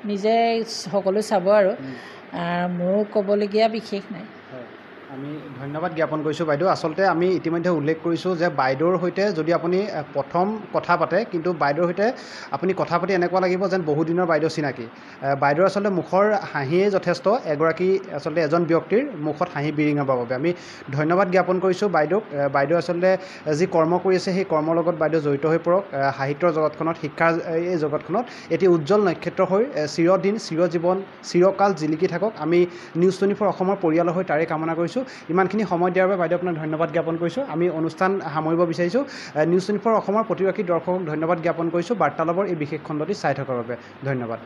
নিজে সকলো চাব আৰু মোৰ ক'বলগীয়া বিশেষ নাই আমি ধন্যবাদ জ্ঞাপন কৰিছোঁ বাইদেউ। আচলতে আমি ইতিমধ্যে উল্লেখ কৰিছোঁ যে বাইদেউৰ সৈতে যদি আপুনি প্ৰথম কথা পাতে, কিন্তু বাইদেউৰ সৈতে আপুনি কথা পাতি এনেকুৱা লাগিব যেন বহুদিনৰ বাইদেউ চিনাকি। বাইদেউৰ আচলতে মুখৰ হাঁহিয়েই যথেষ্ট এগৰাকী আচলতে এজন ব্যক্তিৰ মুখত হাঁহি বিৰিঙাবৰ বাবে। আমি ধন্যবাদ জ্ঞাপন কৰিছোঁ বাইদেউক। বাইদেউ আচলতে যি কৰ্ম কৰি আছে সেই কৰ্মৰ লগত বাইদেউ জড়িত হৈ পৰক। সাহিত্যৰ জগতখনত, শিক্ষাৰ এই জগতখনত এটি উজ্জ্বল নক্ষত্ৰ হৈ চিৰদিন, চিৰজীৱন, চিৰকাল জিলিকি থাকক। আমি নিউজ 24 অসমৰ পৰিয়ালৰ হৈ তাৰে কামনা কৰিছোঁ। ইমানখিনি সময় দিয়াৰ বাবে বাইদেউ আপোনাক ধন্যবাদ জ্ঞাপন কৰিছোঁ। আমি অনুষ্ঠান সামৰিব বিচাৰিছোঁ। নিউজ 24 অসমৰ প্ৰতিগৰাকী দৰ্শকক ধন্যবাদ জ্ঞাপন কৰিছোঁ বাৰ্তালাপৰ এই বিশেষ খণ্ডটি চাই থকাৰ বাবে। ধন্যবাদ।